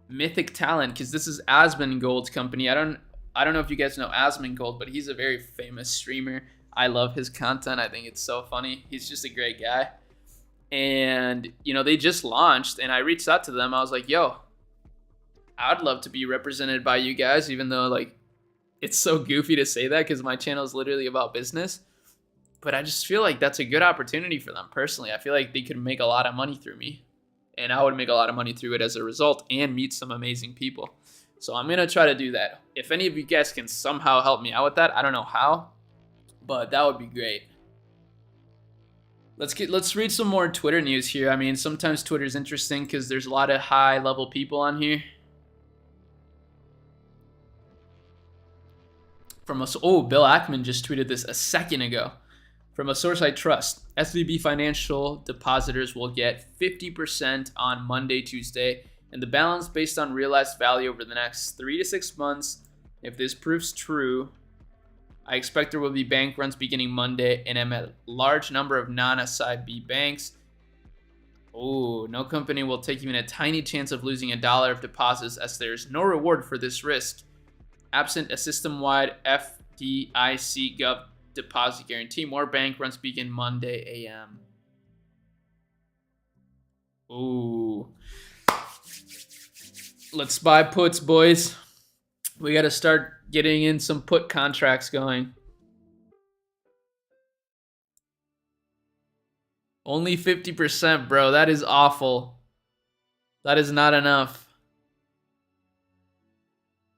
Mythic Talent, because this is Asmongold's company. I don't know if you guys know Asmongold, but he's a very famous streamer. I love his content. I think it's so funny. He's just a great guy. And, you know, they just launched and I reached out to them. I was like, yo, I'd love to be represented by you guys, even though like it's so goofy to say that because my channel is literally about business. But I just feel like that's a good opportunity for them personally. I feel like they could make a lot of money through me and I would make a lot of money through it as a result and meet some amazing people. So I'm going to try to do that. If any of you guys can somehow help me out with that, I don't know how, but that would be great. Let's read some more Twitter news here. I mean, sometimes Twitter's interesting because there's a lot of high level people on here. Bill Ackman just tweeted this a second ago. From a source I trust, SVB Financial depositors will get 50% on Monday, Tuesday, and the balance based on realized value over the next 3 to 6 months. If this proves true, I expect there will be bank runs beginning Monday and a large number of non-SIB banks. Oh, no company will take even a tiny chance of losing $1 of deposits as there's no reward for this risk. Absent a system-wide FDIC Gov deposit guarantee, more bank runs begin Monday a.m. Ooh. Let's buy puts, boys. We got to start getting in some put contracts going. Only 50%, bro. That is awful. That is not enough.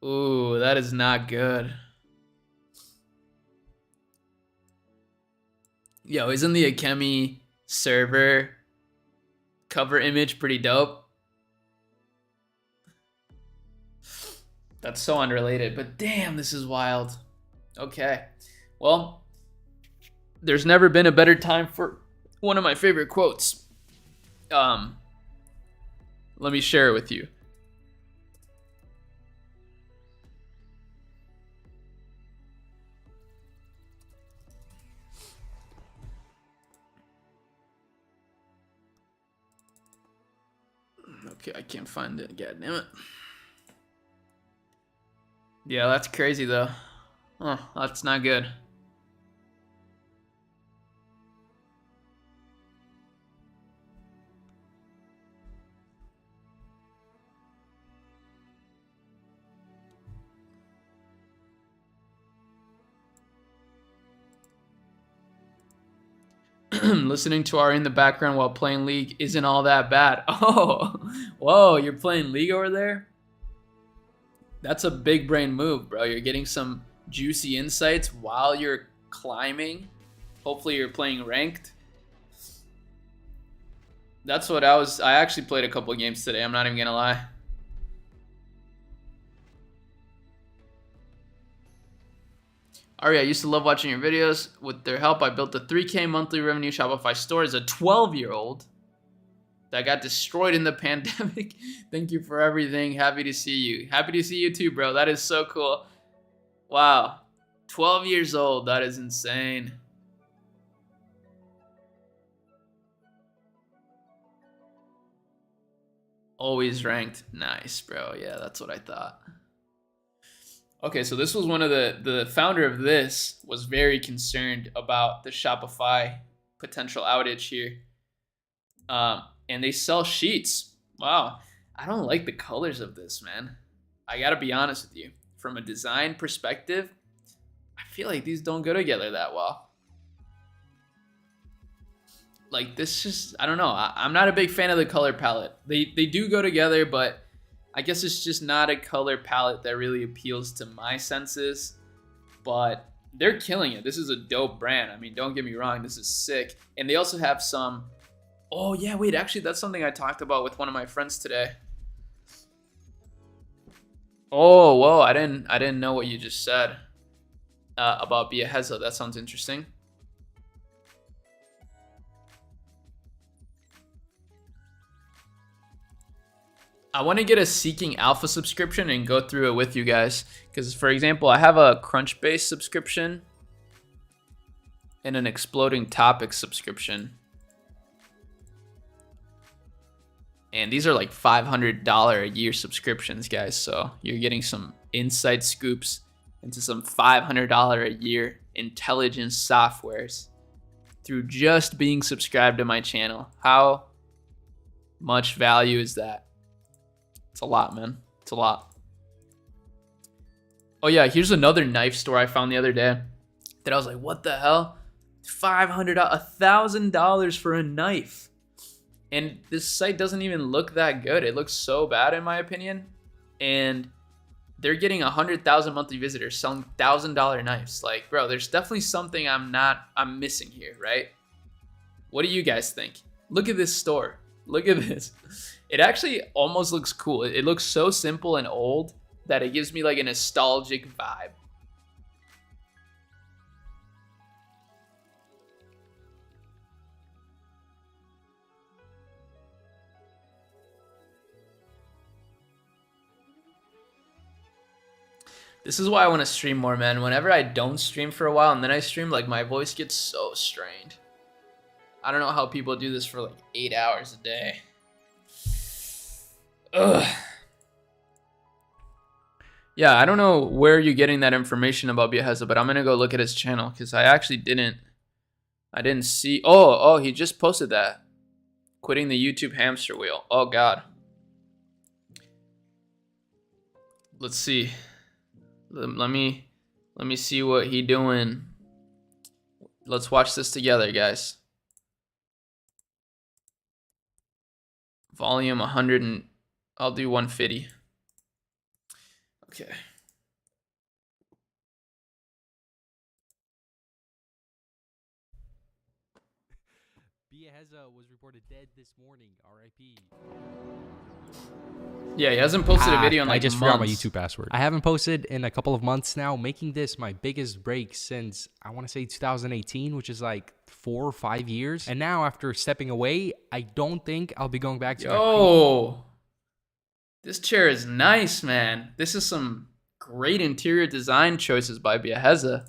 Ooh, that is not good. Yo, isn't the AKEMI server cover image pretty dope? That's so unrelated, but damn, this is wild. Okay. Well, there's never been a better time for one of my favorite quotes. Let me share it with you. Okay, I can't find it. God damn it. Yeah, that's crazy though. Oh, that's not good. Listening to our in the background while playing League isn't all that bad. Oh, whoa, you're playing League over there? That's a big brain move, bro. You're getting some juicy insights while you're climbing. Hopefully you're playing ranked. That's what I actually played a couple of games today. I'm not even gonna lie. Ari, I used to love watching your videos. With their help, I built a 3K monthly revenue Shopify store as a 12-year-old that got destroyed in the pandemic. Thank you for everything. Happy to see you. Happy to see you too, bro. That is so cool. Wow. 12 years old. That is insane. Always ranked. Nice, bro. Yeah, that's what I thought. Okay, so this was one of the founder of this was very concerned about the Shopify potential outage here. And they sell sheets. Wow. I don't like the colors of this, man. I gotta be honest with you. From a design perspective, I feel like these don't go together that well. Like this just, I don't know. I'm not a big fan of the color palette. They do go together, but I guess it's just not a color palette that really appeals to my senses, but they're killing it. This is a dope brand. I mean, don't get me wrong, this is sick. And they also have some, oh yeah, wait, actually that's something I talked about with one of my friends today. Oh, whoa, I didn't know what you just said about Biaheza. That sounds interesting. I want to get a Seeking Alpha subscription and go through it with you guys. Because, for example, I have a Crunchbase subscription and an Exploding Topics subscription. And these are like $500 a year subscriptions, guys. So you're getting some inside scoops into some $500 a year intelligence softwares through just being subscribed to my channel. How much value is that? It's a lot, man. It's a lot. Oh yeah, here's another knife store I found the other day that I was like, what the hell? $500, $1,000 for a knife. And this site doesn't even look that good. It looks so bad in my opinion. And they're getting 100,000 monthly visitors selling $1,000 knives. Like, bro, there's definitely something I'm missing here, right? What do you guys think? Look at this store. Look at this. It actually almost looks cool. It looks so simple and old that it gives me like a nostalgic vibe. This is why I want to stream more, man. Whenever I don't stream for a while and then I stream, like my voice gets so strained. I don't know how people do this for like 8 hours a day. Ugh. Yeah, I don't know where you're getting that information about Biaheza, but I'm gonna go look at his channel because I actually didn't see. Oh, he just posted that. Quitting the YouTube hamster wheel. Oh God. Let's see. Let me see what he doing. Let's watch this together, guys. Volume 100 and I'll do 150. Okay. Biaheza was reported dead this morning. R.I.P. Yeah, he hasn't posted a video in like I just months. forgot my YouTube password. I haven't posted in a couple of months now, making this my biggest break since, I want to say 2018, which is like 4 or 5 years. And now after stepping away, I don't think I'll be going back to Yo, this chair is nice, man. This is some great interior design choices by Biaheza.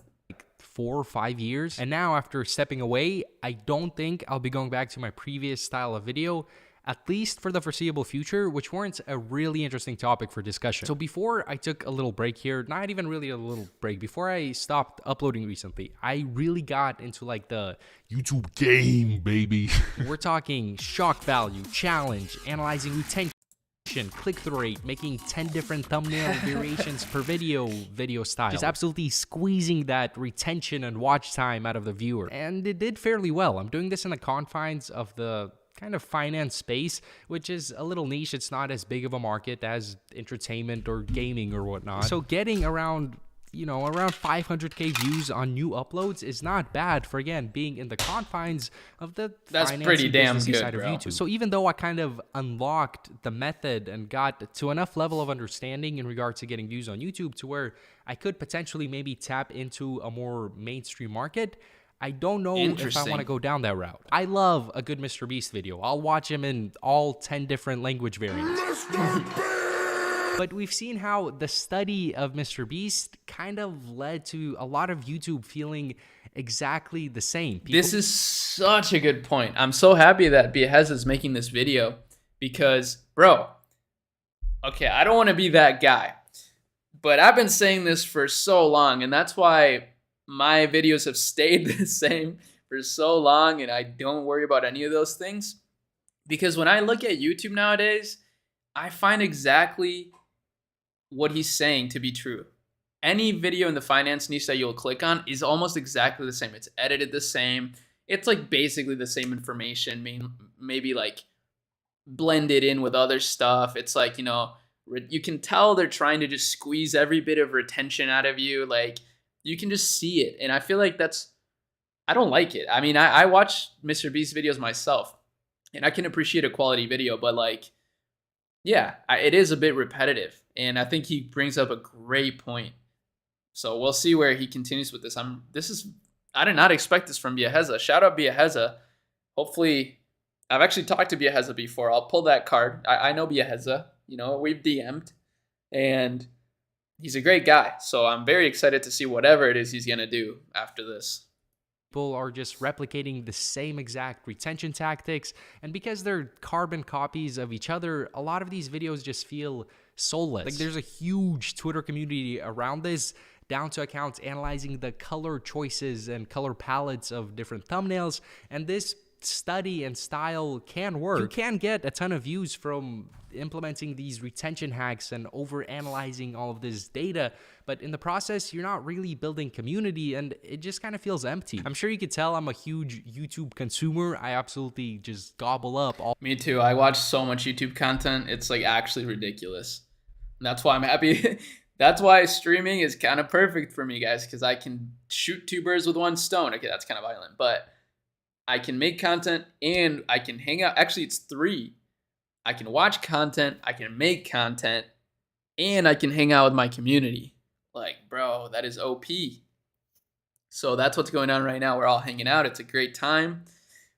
4 or 5 years. And now after stepping away, I don't think I'll be going back to my previous style of video, at least for the foreseeable future, which warrants a really interesting topic for discussion. So before I took a little break here, not even really a little break, before I stopped uploading recently, I really got into like the YouTube game, baby. We're talking shock value, challenge, analyzing retention, duration, click-through rate, making 10 different thumbnail variations per video style. Just absolutely squeezing that retention and watch time out of the viewer. And it did fairly well. I'm doing this in the confines of the kind of finance space, which is a little niche. It's not as big of a market as entertainment or gaming or whatnot. So getting around 500k views on new uploads is not bad for, again, being in the confines of the That's pretty damn good, side of bro. YouTube. So even though I kind of unlocked the method and got to enough level of understanding in regards to getting views on YouTube to where I could potentially maybe tap into a more mainstream market, I don't know if I want to go down that route. I love a good Mr. Beast video. I'll watch him in all 10 different language variants. But we've seen how the study of Mr. Beast kind of led to a lot of YouTube feeling exactly the same. This is such a good point. I'm so happy that Biahez is making this video because, bro, okay, I don't want to be that guy, but I've been saying this for so long, and that's why my videos have stayed the same for so long, and I don't worry about any of those things. Because when I look at YouTube nowadays, I find exactly what he's saying to be true. Any video in the finance niche that you'll click on is almost exactly the same. It's edited the same. It's like basically the same information, maybe like blended in with other stuff. It's like, you can tell they're trying to just squeeze every bit of retention out of you. Like, you can just see it. And I feel like I don't like it. I mean, I watch Mr. Beast videos myself, and I can appreciate a quality video, but like, yeah, it is a bit repetitive. And I think he brings up a great point. So we'll see where he continues with this. I did not expect this from Biaheza. Shout out Biaheza. Hopefully, I've actually talked to Biaheza before. I'll pull that card. I know Biaheza. We've DM'd, and he's a great guy. So I'm very excited to see whatever it is he's going to do after this. People are just replicating the same exact retention tactics, and because they're carbon copies of each other, a lot of these videos just feel soulless. Like, there's a huge Twitter community around this, down to accounts analyzing the color choices and color palettes of different thumbnails, and this study and style can work. You can get a ton of views from implementing these retention hacks and over analyzing all of this data, but in the process you're not really building community, and it just kind of feels empty. I'm sure you could tell I'm a huge YouTube consumer. I absolutely just gobble up all. Me too. I watch so much YouTube content. It's like actually ridiculous. And that's why I'm happy. That's why streaming is kind of perfect for me, guys, because I can shoot two birds with one stone. Okay, that's kind of violent, but I can make content and I can hang out. Actually, it's three. I can watch content, I can make content, and I can hang out with my community. Like, bro, that is OP. So that's what's going on right now. We're all hanging out. It's a great time.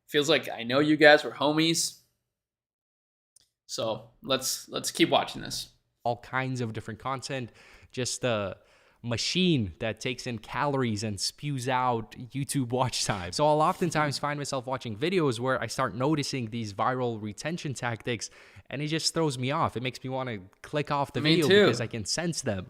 Feels like I know you guys. We're homies. So let's keep watching this. All kinds of different content. Just a machine that takes in calories and spews out YouTube watch time. So I'll oftentimes find myself watching videos where I start noticing these viral retention tactics, and it just throws me off. It makes me want to click off the video because I can sense them.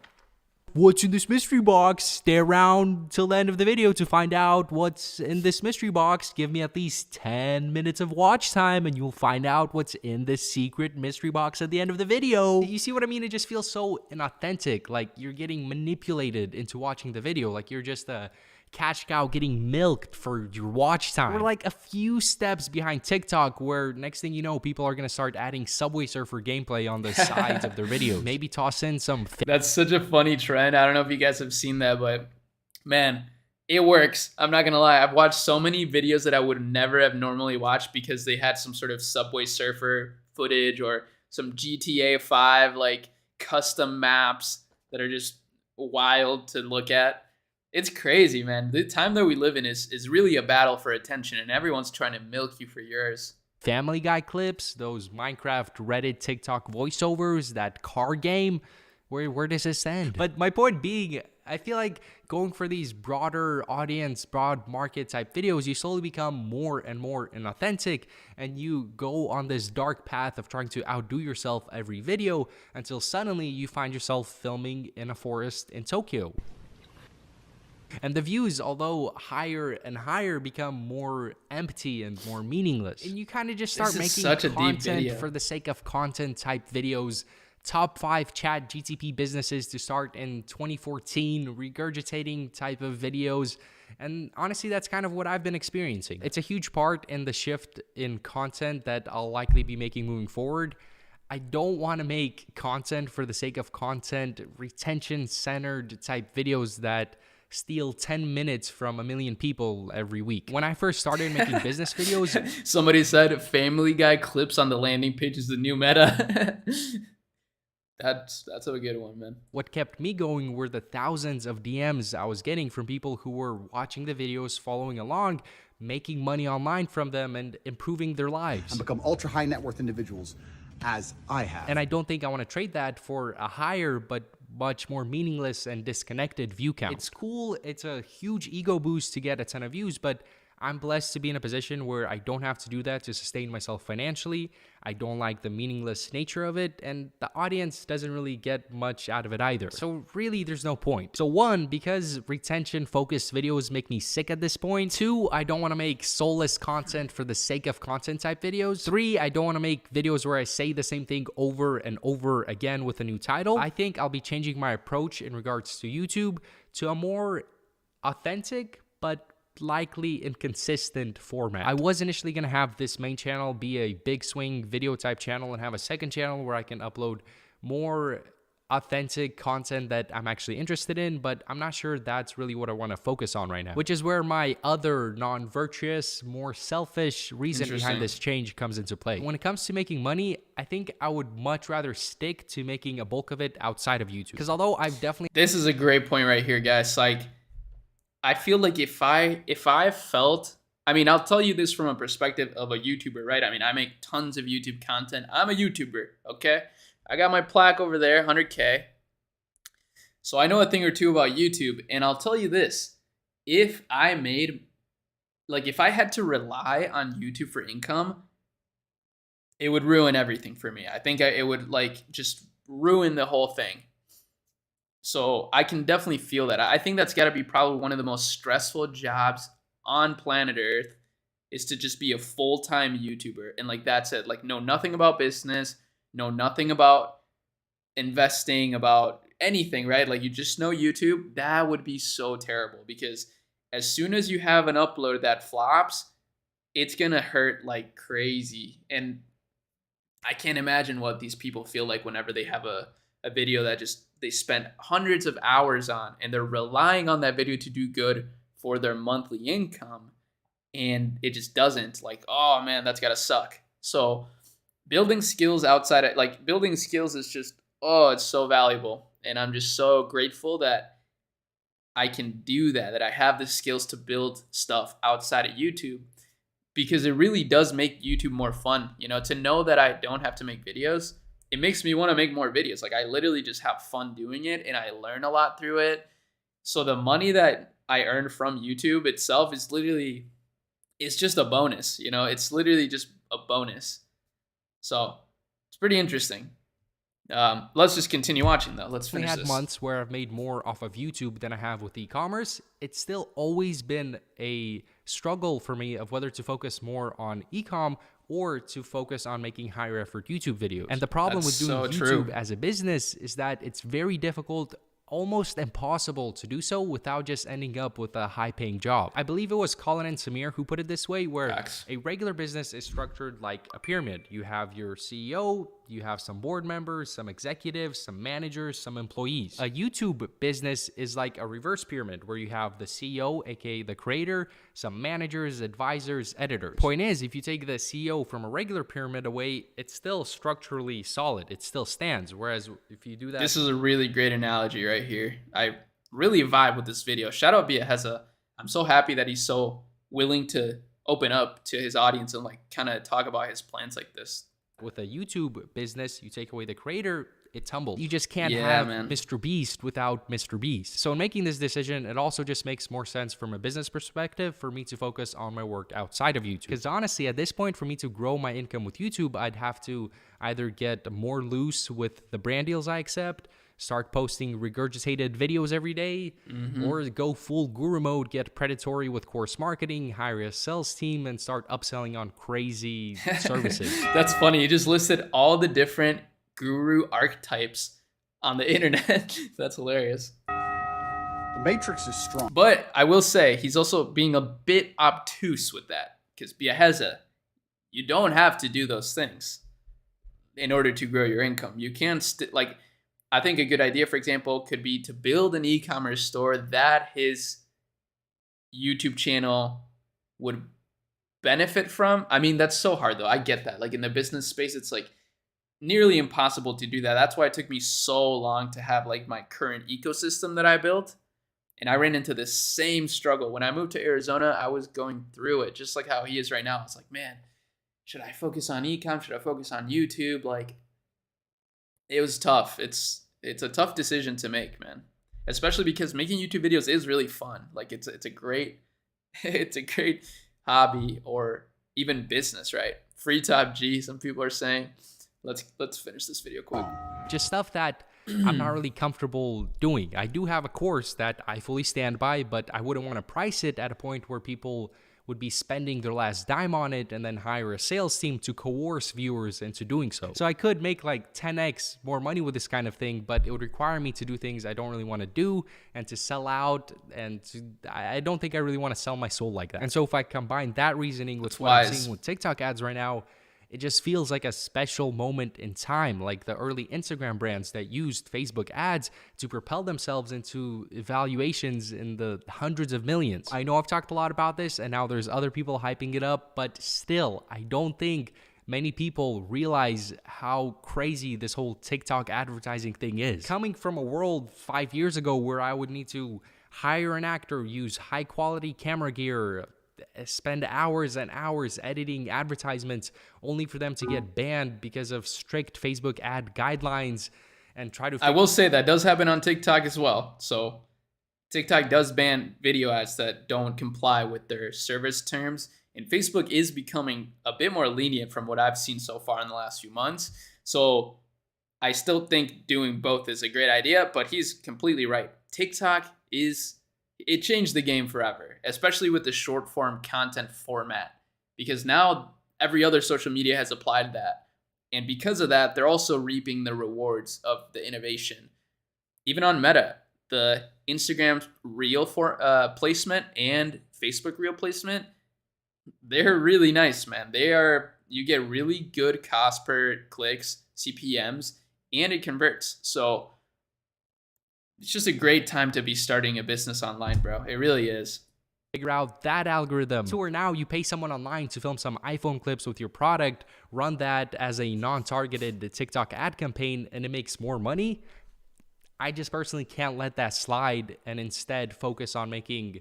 What's in this mystery box? Stay around till the end of the video to find out what's in this mystery box. Give me at least 10 minutes of watch time and you'll find out what's in this secret mystery box at the end of the video. You see what I mean? It just feels so inauthentic. Like you're getting manipulated into watching the video. Like you're just a cash cow getting milked for your watch time. We're like a few steps behind TikTok, where next thing you know, people are gonna start adding Subway Surfer gameplay on the sides of their videos. Maybe toss in some. That's such a funny trend. I don't know if you guys have seen that, but man, it works. I'm not gonna lie. I've watched so many videos that I would never have normally watched because they had some sort of Subway Surfer footage or some GTA 5 like custom maps that are just wild to look at. It's crazy, man. The time that we live in is really a battle for attention, and everyone's trying to milk you for yours. Family Guy clips, those Minecraft, Reddit, TikTok voiceovers, that car game. Where does this end? But my point being, I feel like going for these broader audience, broad market type videos, you slowly become more and more inauthentic, and you go on this dark path of trying to outdo yourself every video until suddenly you find yourself filming in a forest in Tokyo. And the views, although higher and higher, become more empty and more meaningless. And you kind of just start making such a deep content video. for the sake of content type videos. Top 5 chat GTP businesses to start in 2014, regurgitating type of videos. And honestly, that's kind of what I've been experiencing. It's a huge part in the shift in content that I'll likely be making moving forward. I don't want to make content for the sake of content, retention-centered type videos that steal 10 minutes from a million people every week. When I first started making business videos... Somebody said Family Guy clips on the landing page is the new meta. That's a good one, man. What kept me going were the thousands of DMs I was getting from people who were watching the videos, following along, making money online from them, and improving their lives. And become ultra high net worth individuals, as I have. And I don't think I want to trade that for a higher but much more meaningless and disconnected view count. It's cool, it's a huge ego boost to get a ton of views, but I'm blessed to be in a position where I don't have to do that to sustain myself financially. I don't like the meaningless nature of it, and the audience doesn't really get much out of it either. So really, there's no point. So 1, because retention-focused videos make me sick at this point. 2, I don't want to make soulless content for the sake of content type videos. 3, I don't want to make videos where I say the same thing over and over again with a new title. I think I'll be changing my approach in regards to YouTube to a more authentic, but likely inconsistent format. I was initially going to have this main channel be a big swing video type channel and have a second channel where I can upload more authentic content that I'm actually interested in, but I'm not sure that's really what I want to focus on right now, which is where my other non-virtuous, more selfish reason behind this change comes into play. When it comes to making money, I think I would much rather stick to making a bulk of it outside of YouTube, because although I've definitely... This is a great point right here, guys. Like, I feel like if I felt, I mean, I'll tell you this from a perspective of a YouTuber, right? I mean, I make tons of YouTube content. I'm a YouTuber, okay? I got my plaque over there, 100K. So I know a thing or two about YouTube, and I'll tell you this. If I had to rely on YouTube for income, it would ruin everything for me. I think it would just ruin the whole thing. So I can definitely feel that. I think that's got to be probably one of the most stressful jobs on planet Earth, is to just be a full-time YouTuber. And that's it. Know nothing about business, know nothing about investing, about anything, right? You just know YouTube. That would be so terrible, because as soon as you have an upload that flops, it's going to hurt like crazy. And I can't imagine what these people feel like whenever they have a video that they spent hundreds of hours on, and they're relying on that video to do good for their monthly income, and it just doesn't. Oh man, that's gotta suck. So building skills outside of, building skills is just, it's so valuable. And I'm just so grateful that I can do that I have the skills to build stuff outside of YouTube, because it really does make YouTube more fun. To know that I don't have to make videos, it makes me want to make more videos. I literally just have fun doing it, and I learn a lot through it. So the money that I earn from YouTube itself is it's just a bonus. It's literally just a bonus. So it's pretty interesting. Let's just continue watching though. Let's finish this. I had months where I've made more off of YouTube than I have with e-commerce. It's still always been a struggle for me of whether to focus more on e-com or to focus on making higher effort YouTube videos. And the problem with doing YouTube as a business is that it's very difficult, almost impossible to do so without just ending up with a high-paying job. I believe it was Colin and Samir who put it this way, where a regular business is structured like a pyramid. You have your CEO, you have some board members, some executives, some managers, some employees. A YouTube business is like a reverse pyramid, where you have the CEO, aka the creator, some managers, advisors, editors. Point is, if you take the CEO from a regular pyramid away, it's still structurally solid. It still stands. Whereas if you do that... This is a really great analogy right here. I really vibe with this video. Shout out Biaheza. I'm so happy that he's so willing to open up to his audience and kind of talk about his plans like this. With a YouTube business, you take away the creator, it's humble. You just can't have Mr. Beast without Mr. Beast. So in making this decision, it also just makes more sense from a business perspective for me to focus on my work outside of YouTube. Because honestly, at this point, for me to grow my income with YouTube, I'd have to either get more loose with the brand deals I accept, start posting regurgitated videos every day, or go full guru mode, get predatory with course marketing, hire a sales team, and start upselling on crazy services. That's funny. You just listed all the different guru archetypes on the internet. That's hilarious. The matrix is strong. But I will say he's also being a bit obtuse with that, because Biaheza, you don't have to do those things in order to grow your income. You can like, I think a good idea, for example, could be to build an e-commerce store that his YouTube channel would benefit from. I mean, that's so hard though. I get that. Like in the business space, it's like nearly impossible to do that. That's why it took me so long to have like my current ecosystem that I built. And I ran into this same struggle. When I moved to Arizona, I was going through it just like how he is right now. It's like, man, should I focus on ecom? Should I focus on YouTube? Like, it was tough. It's a tough decision to make, man. Especially because making YouTube videos is really fun. Like it's a great hobby or even business, right? Free top G, some people are saying. Let's finish this video quick. Just stuff that I'm not really comfortable doing. I do have a course that I fully stand by, but I wouldn't want to price it at a point where people would be spending their last dime on it and then hire a sales team to coerce viewers into doing so. So I could make like 10x more money with this kind of thing, but it would require me to do things I don't really want to do and to sell out, and I don't think I really want to sell my soul like that. And so if I combine that reasoning with what I'm seeing with TikTok ads right now, it just feels like a special moment in time, like the early Instagram brands that used Facebook ads to propel themselves into evaluations in the hundreds of millions. I know I've talked a lot about this, and now there's other people hyping it up, but still, I don't think many people realize how crazy this whole TikTok advertising thing is. Coming from a world 5 years ago where I would need to hire an actor, use high quality camera gear, spend hours and hours editing advertisements only for them to get banned because of strict Facebook ad guidelines, and try to... I will say that does happen on TikTok as well. So TikTok does ban video ads that don't comply with their service terms. And Facebook is becoming a bit more lenient from what I've seen so far in the last few months. So I still think doing both is a great idea, but he's completely right. TikTok it changed the game forever, especially with the short form content format, because now every other social media has applied that. And because of that, they're also reaping the rewards of the innovation. Even on Meta, the Instagram Reel placement and Facebook Reel placement, they're really nice, man. You get really good cost per clicks, CPMs, and it converts. So it's just a great time to be starting a business online, bro. It really is. Figure out that algorithm. So where now you pay someone online to film some iPhone clips with your product, run that as a non-targeted TikTok ad campaign, and it makes more money. I just personally can't let that slide and instead focus on making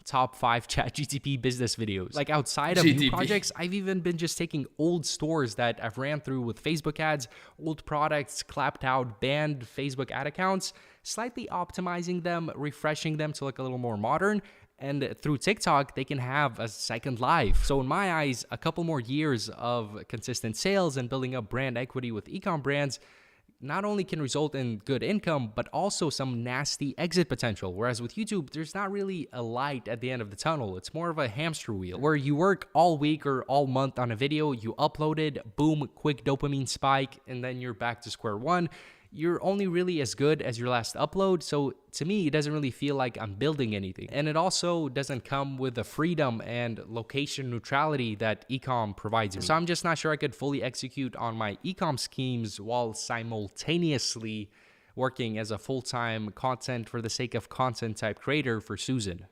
top 5 ChatGPT business videos. Like outside of new projects, I've even been just taking old stores that I've ran through with Facebook ads, old products, clapped out, banned Facebook ad accounts, slightly optimizing them, refreshing them to look a little more modern, and through TikTok, they can have a second life. So in my eyes, a couple more years of consistent sales and building up brand equity with ecom brands not only can result in good income, but also some nasty exit potential. Whereas with YouTube, there's not really a light at the end of the tunnel. It's more of a hamster wheel where you work all week or all month on a video, you upload it, boom, quick dopamine spike, and then you're back to square one. You're only really as good as your last upload. So to me, it doesn't really feel like I'm building anything. And it also doesn't come with the freedom and location neutrality that ecom provides me. So I'm just not sure I could fully execute on my ecom schemes while simultaneously working as a full-time content for the sake of content type creator for Susan.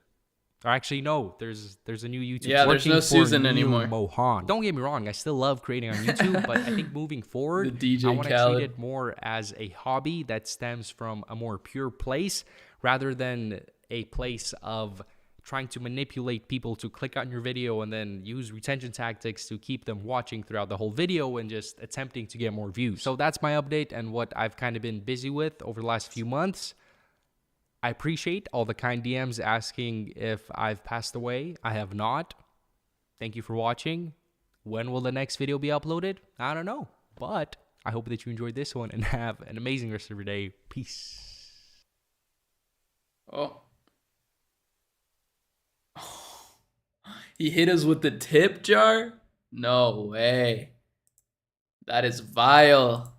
Or actually, no, there's a new YouTube. Yeah, there's no Susan anymore. Mohan. Don't get me wrong, I still love creating on YouTube, but I think moving forward, the DJ I want to treat it more as a hobby that stems from a more pure place rather than a place of trying to manipulate people to click on your video and then use retention tactics to keep them watching throughout the whole video and just attempting to get more views. So that's my update and what I've kind of been busy with over the last few months. I appreciate all the kind DMs asking if I've passed away. I have not. Thank you for watching. When will the next video be uploaded? I don't know, but I hope that you enjoyed this one and have an amazing rest of your day. Peace. Oh. He hit us with the tip jar? No way. That is vile.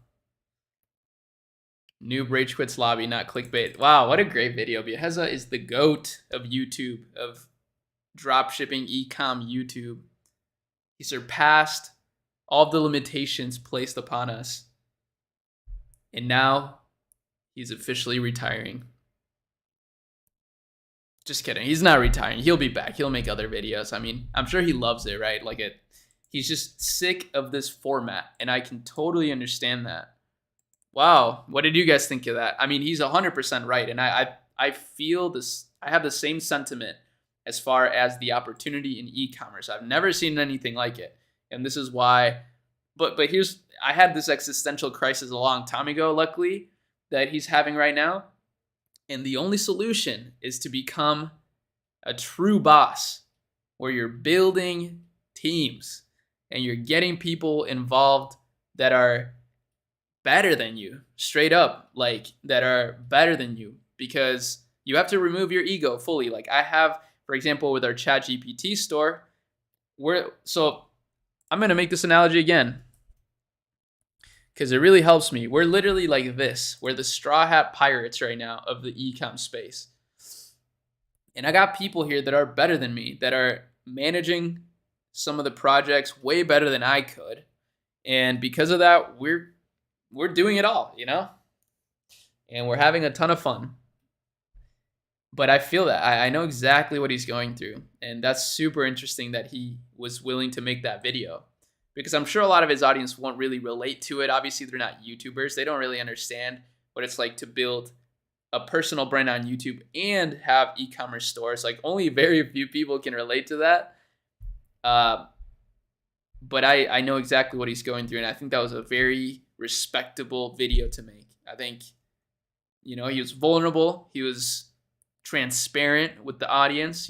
Noob Rage Quits Lobby, not clickbait. Wow, what a great video. Biaheza is the GOAT of YouTube, of dropshipping e-com YouTube. He surpassed all of the limitations placed upon us. And now he's officially retiring. Just kidding. He's not retiring. He'll be back. He'll make other videos. I mean, I'm sure he loves it, right? He's just sick of this format, and I can totally understand that. Wow, what did you guys think of that? I mean, he's 100% right, and I feel this. I have the same sentiment as far as the opportunity in e-commerce. I've never seen anything like it, and this is why. But I had this existential crisis a long time ago, luckily, that he's having right now, and the only solution is to become a true boss, where you're building teams and you're getting people involved that are better than you, straight up, that are better than you, because you have to remove your ego fully. Like I have, for example, with our ChatGPT store, so I'm going to make this analogy again because it really helps me. We're literally like this. We're the straw hat pirates right now of the e-com space. And I got people here that are better than me, that are managing some of the projects way better than I could. And because of that, we're doing it all, and we're having a ton of fun. But I feel that I know exactly what he's going through. And that's super interesting that he was willing to make that video, because I'm sure a lot of his audience won't really relate to it. Obviously, they're not YouTubers. They don't really understand what it's like to build a personal brand on YouTube and have e-commerce stores. Like only very few people can relate to that. But I know exactly what he's going through. And I think that was a very respectable video to make. I think, he was vulnerable. He was transparent with the audience.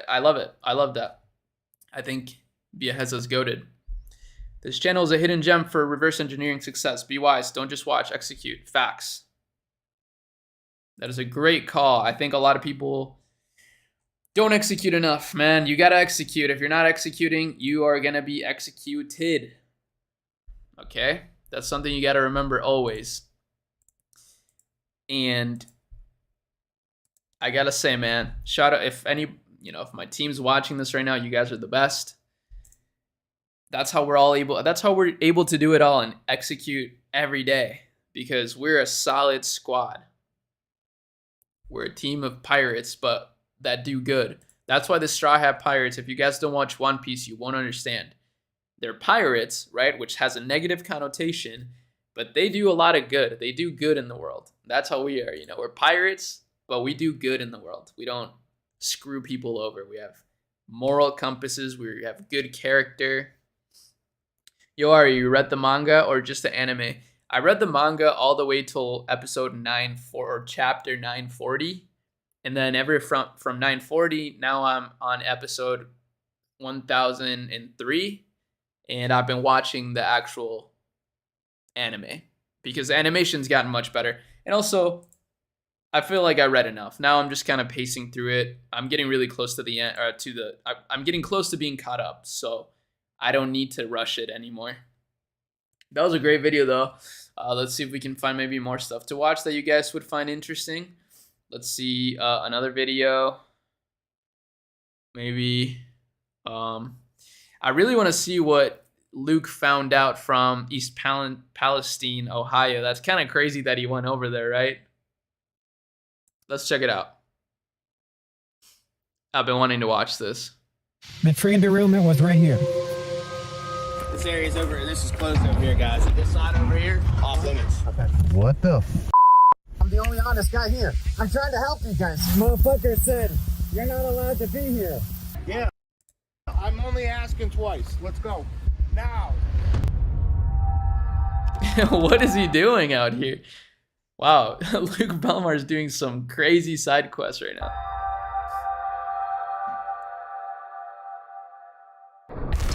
I love it. I love that. I think Bieheza's goated. This channel is a hidden gem for reverse engineering success. Be wise. Don't just watch. Execute. Facts. That is a great call. I think a lot of people don't execute enough, man. You got to execute. If you're not executing, you are going to be executed. Okay? That's something you got to remember always. And I got to say, man, shout out if my team's watching this right now, you guys are the best. That's how we're able to do it all and execute every day, because we're a solid squad. We're a team of pirates, but that do good. That's why the Straw Hat Pirates, if you guys don't watch One Piece, you won't understand. They're pirates, right? Which has a negative connotation, but they do a lot of good. They do good in the world. That's how we are. We're pirates, but we do good in the world. We don't screw people over. We have moral compasses. We have good character. Yo, Ari, you read the manga or just the anime? I read the manga all the way till episode 940 or chapter 940. And then from 940, now I'm on episode 1003. And I've been watching the actual anime because the animation's gotten much better. And also, I feel like I read enough. Now I'm just kind of pacing through it. I'm getting really close to the end, I'm getting close to being caught up. So I don't need to rush it anymore. That was a great video though. Let's see if we can find maybe more stuff to watch that you guys would find interesting. Let's see another video. Maybe. I really want to see what Luke found out from East Palestine, Ohio. That's kind of crazy that he went over there, right? Let's check it out. I've been wanting to watch this. The freaking derailment was right here. This area's over. This is closed over here, guys. This side over here, off limits. Okay. What the I'm the only honest guy here. I'm trying to help you guys. Motherfucker said you're not allowed to be here. Yeah. I'm only asking twice. Let's go. Now. What is he doing out here? Wow, Luke Belmar is doing some crazy side quests right now.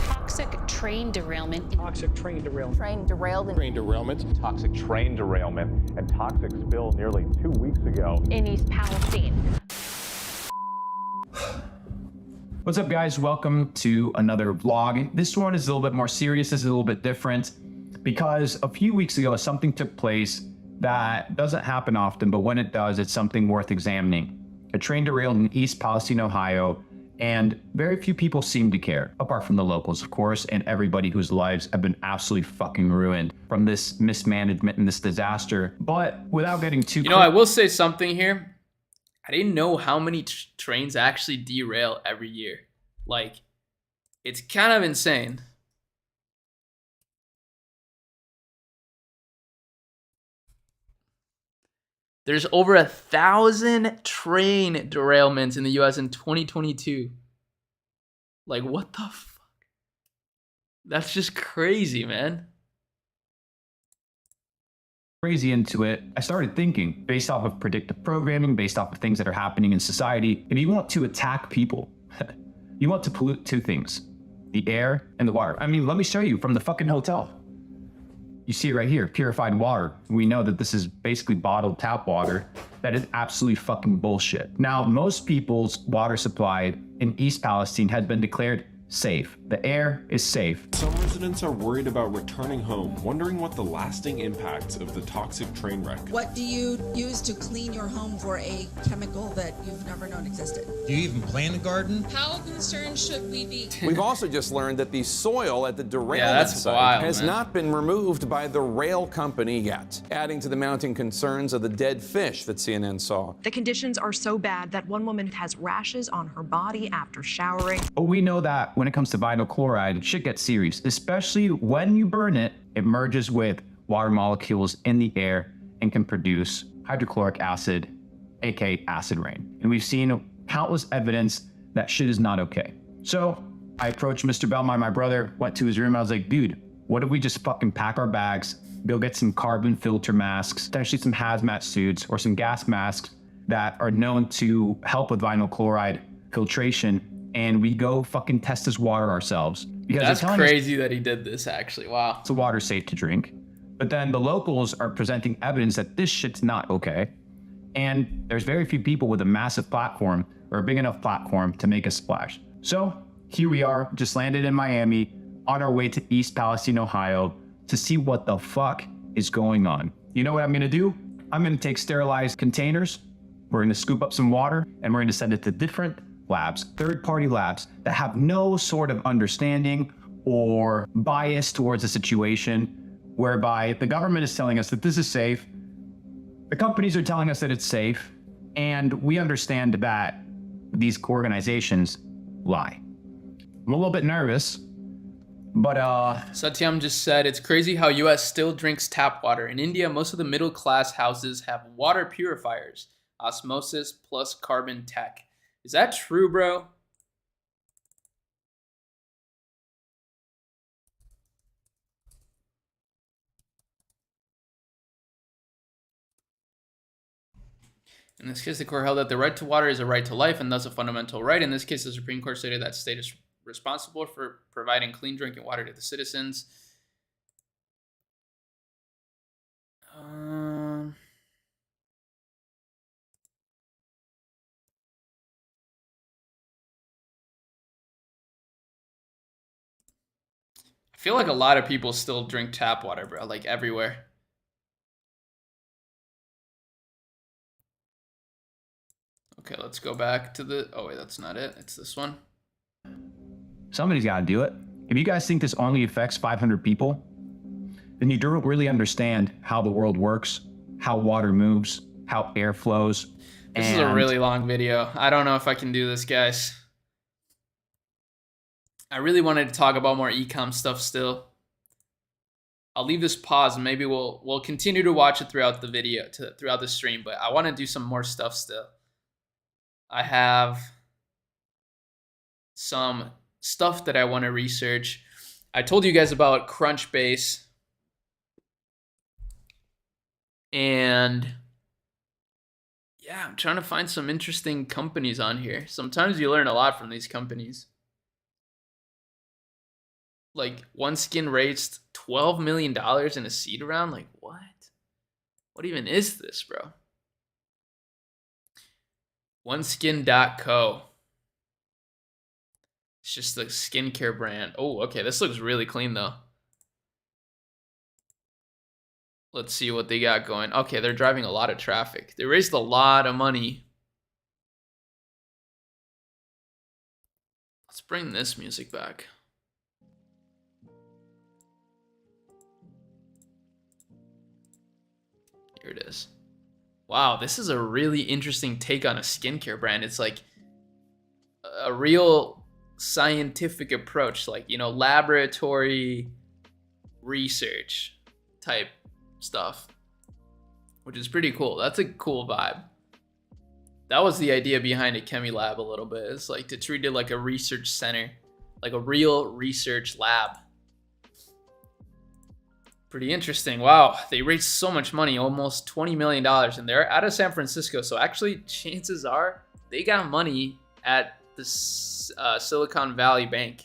Toxic train derailment. Toxic train derailment. Train derailed in Train derailment. Toxic train derailment and toxic spill nearly 2 weeks ago in East Palestine. What's up, guys? Welcome to another vlog. This one is a little bit more serious. This is a little bit different because a few weeks ago, something took place that doesn't happen often, but when it does, it's something worth examining. A train derailed in East Palestine, Ohio, and very few people seem to care, apart from the locals, of course, and everybody whose lives have been absolutely fucking ruined from this mismanagement and this disaster. But without getting too... I will say something here. I didn't know how many trains actually derail every year. Like, it's kind of insane. There's over 1,000 train derailments in the US in 2022. Like, what the fuck? That's just crazy, man. Crazy into it, I started thinking, based off of predictive programming, based off of things that are happening in society, if you want to attack people, you want to pollute two things, the air and the water. I mean, let me show you from the fucking hotel. You see it right here, purified water. We know that this is basically bottled tap water. That is absolutely fucking bullshit. Now, most people's water supply in East Palestine has been declared safe. The air is safe. Some residents are worried about returning home, wondering what the lasting impacts of the toxic train wreck. What do you use to clean your home for a chemical that you've never known existed? Do you even plant a garden? How concerned should we be? We've also just learned that the soil at the derailment site has not been removed by the rail company yet, adding to the mounting concerns of the dead fish that CNN saw. The conditions are so bad that one woman has rashes on her body after showering. But we know that when it comes to vinyl chloride, shit gets serious, especially when you burn it, it merges with water molecules in the air and can produce hydrochloric acid, aka acid rain. And we've seen countless evidence that shit is not okay. So I approached Mr. Belmont, my brother, went to his room. I was like, dude, what if we just fucking pack our bags, go get some carbon filter masks, potentially some hazmat suits or some gas masks that are known to help with vinyl chloride filtration, and we go fucking test this water ourselves. Because that's crazy that he did this, actually. Wow. The water's safe to drink. But then the locals are presenting evidence that this shit's not okay. And there's very few people with a massive platform or a big enough platform to make a splash. So here we are, just landed in Miami, on our way to East Palestine, Ohio, to see what the fuck is going on. You know what I'm gonna do? I'm gonna take sterilized containers, we're gonna scoop up some water, and we're gonna send it to different labs, third-party labs that have no sort of understanding or bias towards the situation, whereby the government is telling us that this is safe, the companies are telling us that it's safe, and we understand that these organizations lie. I'm a little bit nervous, but Satyam just said, it's crazy how US still drinks tap water. In India, most of the middle class houses have water purifiers, osmosis plus carbon tech. Is that true, bro? In this case, the court held that the right to water is a right to life and thus a fundamental right. In this case, the Supreme Court stated that state is responsible for providing clean drinking water to the citizens. I feel like a lot of people still drink tap water, bro, like everywhere. Okay, let's go back to the... Oh, wait, that's not it. It's this one. Somebody's got to do it. If you guys think this only affects 500 people, then you don't really understand how the world works, how water moves, how air flows. This is a really long video. I don't know if I can do this, guys. I really wanted to talk about more Ecom stuff still. I'll leave this pause and maybe we'll continue to watch it throughout the video, throughout the stream, but I want to do some more stuff still. I have some stuff that I want to research. I told you guys about Crunchbase. And yeah, I'm trying to find some interesting companies on here. Sometimes you learn a lot from these companies. Like, one skin raised $12 million in a seed round? Like, what? What even is this, bro? OneSkin.co. It's just the skincare brand. Oh, okay. This looks really clean, though. Let's see what they got going. Okay, they're driving a lot of traffic. They raised a lot of money. Let's bring this music back. Here it is. Wow, this is a really interesting take on a skincare brand. It's like a real scientific approach, like, you know, laboratory research type stuff, which is pretty cool. That's a cool vibe. That was the idea behind AKEMI Lab a little bit. It's like to treat it like a research center, like a real research lab. Pretty interesting. Wow, they raised so much money, almost $20 million, and they're out of San Francisco. So actually, chances are they got money at the Silicon Valley Bank.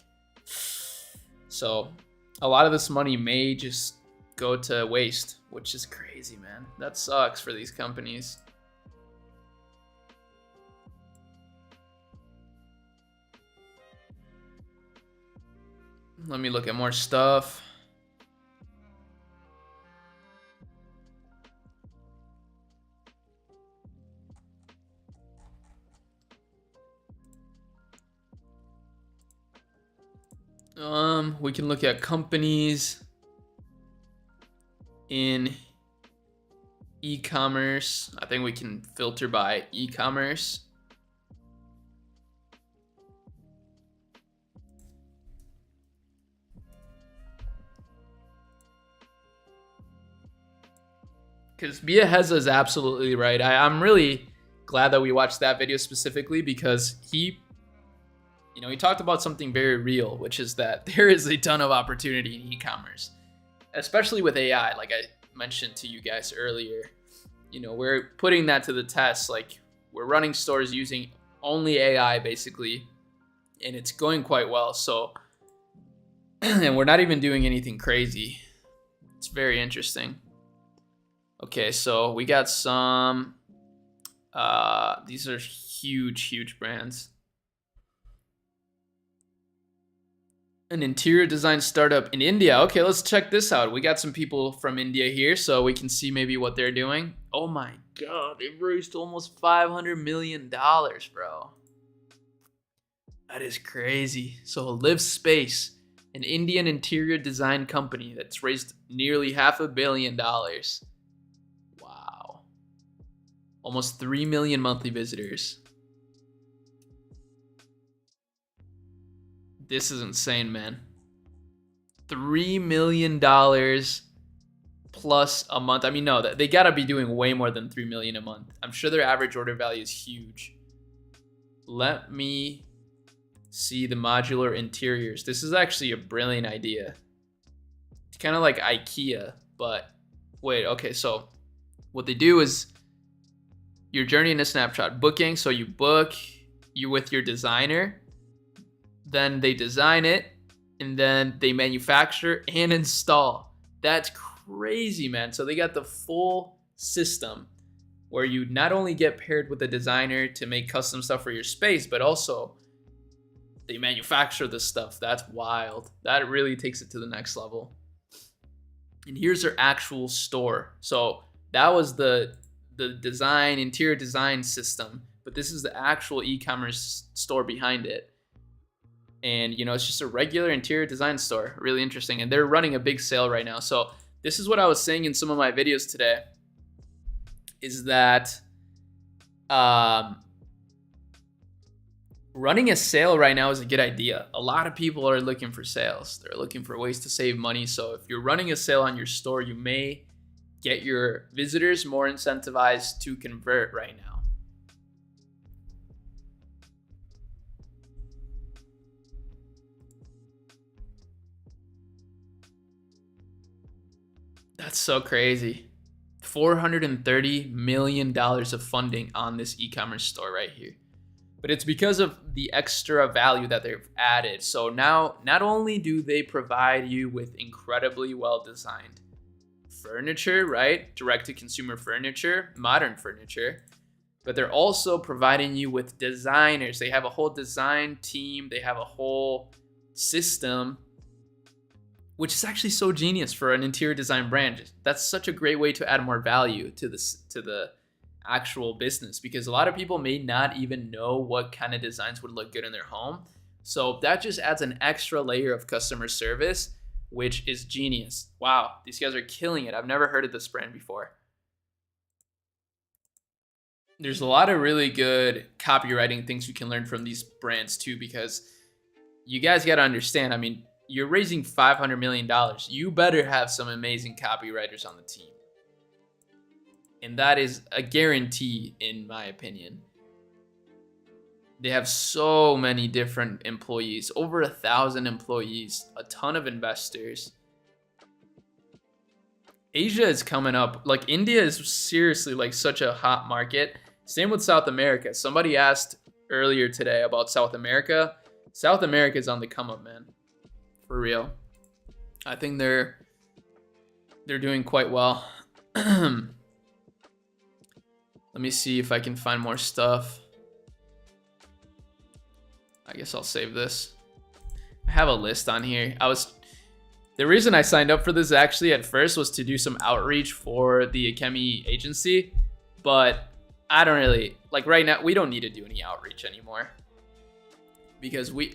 So a lot of this money may just go to waste, which is crazy, man. That sucks for these companies. Let me look at more stuff. We can look at companies in e-commerce. I think we can filter by e-commerce. Because Bia Heza is absolutely right. I'm really glad that we watched that video specifically because he talked about something very real, which is that there is a ton of opportunity in e-commerce, especially with AI. Like I mentioned to you guys earlier, we're putting that to the test. Like, we're running stores using only AI basically, and it's going quite well. So, and we're not even doing anything crazy. It's very interesting. Okay, so we got some, these are huge brands. An interior design startup in India. Okay, let's check this out. We got some people from India here, so we can see maybe what they're doing. Oh my God, they've raised almost $500 million, bro. That is crazy. So Live Space, an Indian interior design company that's raised nearly $500 million. Wow. Almost 3 million monthly visitors. This is insane, man. $3 million plus a month. I mean, no, they gotta be doing way more than 3 million a month. I'm sure their average order value is huge. Let me see the modular interiors. This is actually a brilliant idea. It's kind of like IKEA, but wait, okay, so what they do is your journey in a snapshot. Booking, so you book, you with your designer, then they design it, and then they manufacture and install. That's crazy, man. So they got the full system where you not only get paired with a designer to make custom stuff for your space, but also they manufacture the stuff. That's wild. That really takes it to the next level. And here's their actual store. So that was the design, interior design system, but this is the actual e-commerce store behind it. And, it's just a regular interior design store. Really interesting. And they're running a big sale right now. So this is what I was saying in some of my videos today, is that running a sale right now is a good idea. A lot of people are looking for sales. They're looking for ways to save money. So if you're running a sale on your store, you may get your visitors more incentivized to convert right now. That's so crazy. $430 million of funding on this e-commerce store right here. but it's because of the extra value that they've added. So now, not only do they provide you with incredibly well-designed furniture, right? Direct-to-consumer furniture, modern furniture, but they're also providing you with designers. They have a whole design team. They have a whole system, which is actually so genius for an interior design brand. That's such a great way to add more value to the actual business, because a lot of people may not even know what kind of designs would look good in their home. So that just adds an extra layer of customer service, which is genius. Wow, these guys are killing it. I've never heard of this brand before. There's a lot of really good copywriting things you can learn from these brands too, because you guys got to understand, I mean, you're raising $500 million. You better have some amazing copywriters on the team. And that is a guarantee, in my opinion. They have so many different employees, over 1,000 employees, a ton of investors. Asia is coming up. Like, India is seriously like such a hot market. Same with South America. Somebody asked earlier today about South America. South America is on the come up, man. For real. I think they're doing quite well. Let me see if I can find more stuff. I guess I'll save this. I have a list on here. The reason I signed up for this actually at first was to do some outreach for the AKEMI agency, but I don't really, like right now, we don't need to do any outreach anymore. Because we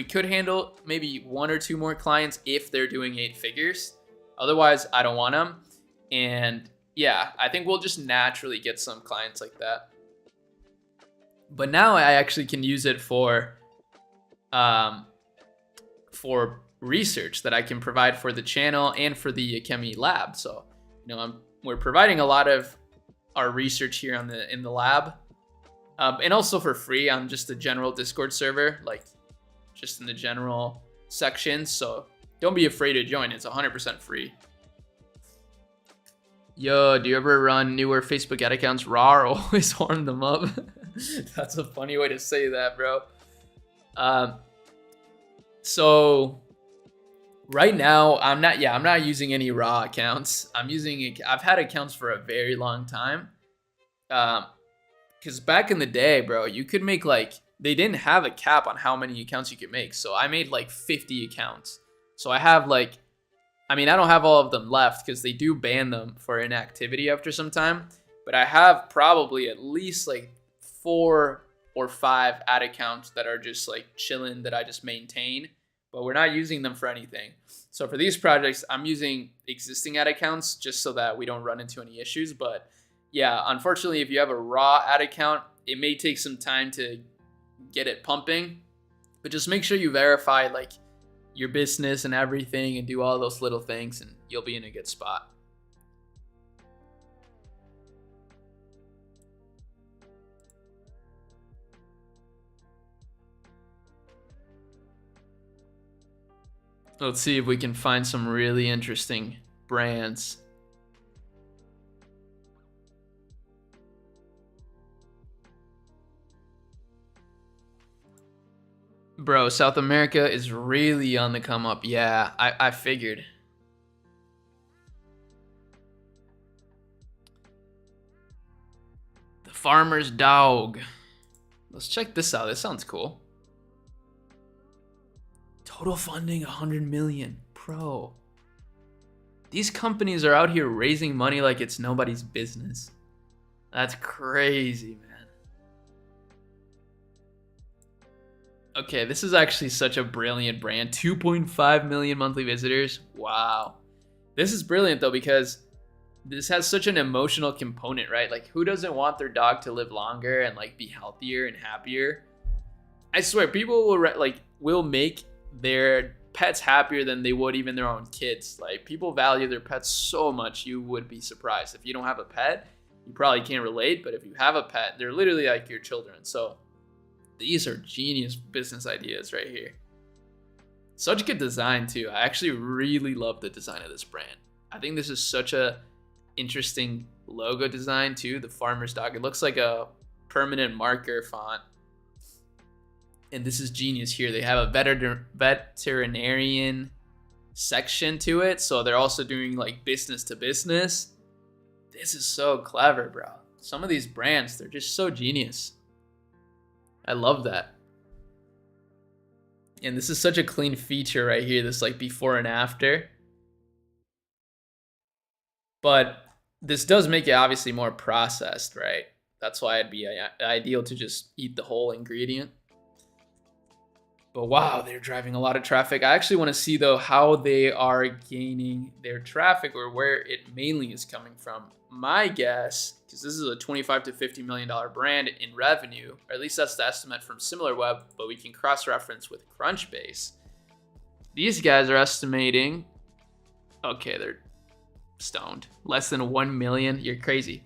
could handle maybe 1 or 2 more clients if they're doing 8 figures. Otherwise, I don't want them. And yeah, I think we'll just naturally get some clients like that. But now I actually can use it for research that I can provide for the channel and for the AKEMI lab. So, you know, we're providing a lot of our research here in the lab. And also for free on just the general Discord server, like just in the general section. So don't be afraid to join. It's 100% free. Yo, do you ever run newer Facebook ad accounts raw or always warm them up? That's a funny way to say that, bro. So right now, I'm not using any raw accounts. I've had accounts for a very long time. Because back in the day, bro, you could make they didn't have a cap on how many accounts you could make. So I made 50 accounts. So I have I don't have all of them left because they do ban them for inactivity after some time. But I have probably at least 4 or 5 ad accounts that are just chilling that I just maintain. But we're not using them for anything. So for these projects, I'm using existing ad accounts just so that we don't run into any issues. But yeah, unfortunately, if you have a raw ad account, it may take some time to get it pumping. But just make sure you verify your business and everything and do all those little things and you'll be in a good spot. Let's see if we can find some really interesting brands. Bro, South America is really on the come up. Yeah, I figured. The Farmer's Dog. Let's check this out. This sounds cool. Total funding 100 million. Bro. These companies are out here raising money like it's nobody's business. That's crazy, man. Okay, this is actually such a brilliant brand. 2.5 million monthly visitors. Wow. This is brilliant though because this has such an emotional component, right? Who doesn't want their dog to live longer and be healthier and happier? I swear, people will make their pets happier than they would even their own kids. People value their pets so much, you would be surprised. If you don't have a pet, you probably can't relate, but if you have a pet, they're literally like your children. So these are genius business ideas right here. Such good design too. I actually really love the design of this brand. I think this is such a interesting logo design too. The Farmer's Dog. It looks like a permanent marker font. And this is genius here. They have a veterinarian section to it. So they're also doing like business to business. This is so clever, bro. Some of these brands, they're just so genius. I love that. And this is such a clean feature right here. This like before and after. But this does make it obviously more processed, right? That's why it'd be ideal to just eat the whole ingredient. But wow, they're driving a lot of traffic. I actually want to see though how they are gaining their traffic or where it mainly is coming from. My guess, because this is a $25 to $50 million brand in revenue, or at least that's the estimate from SimilarWeb, but we can cross-reference with Crunchbase. These guys are estimating, okay, they're stoned. Less than 1 million. You're crazy.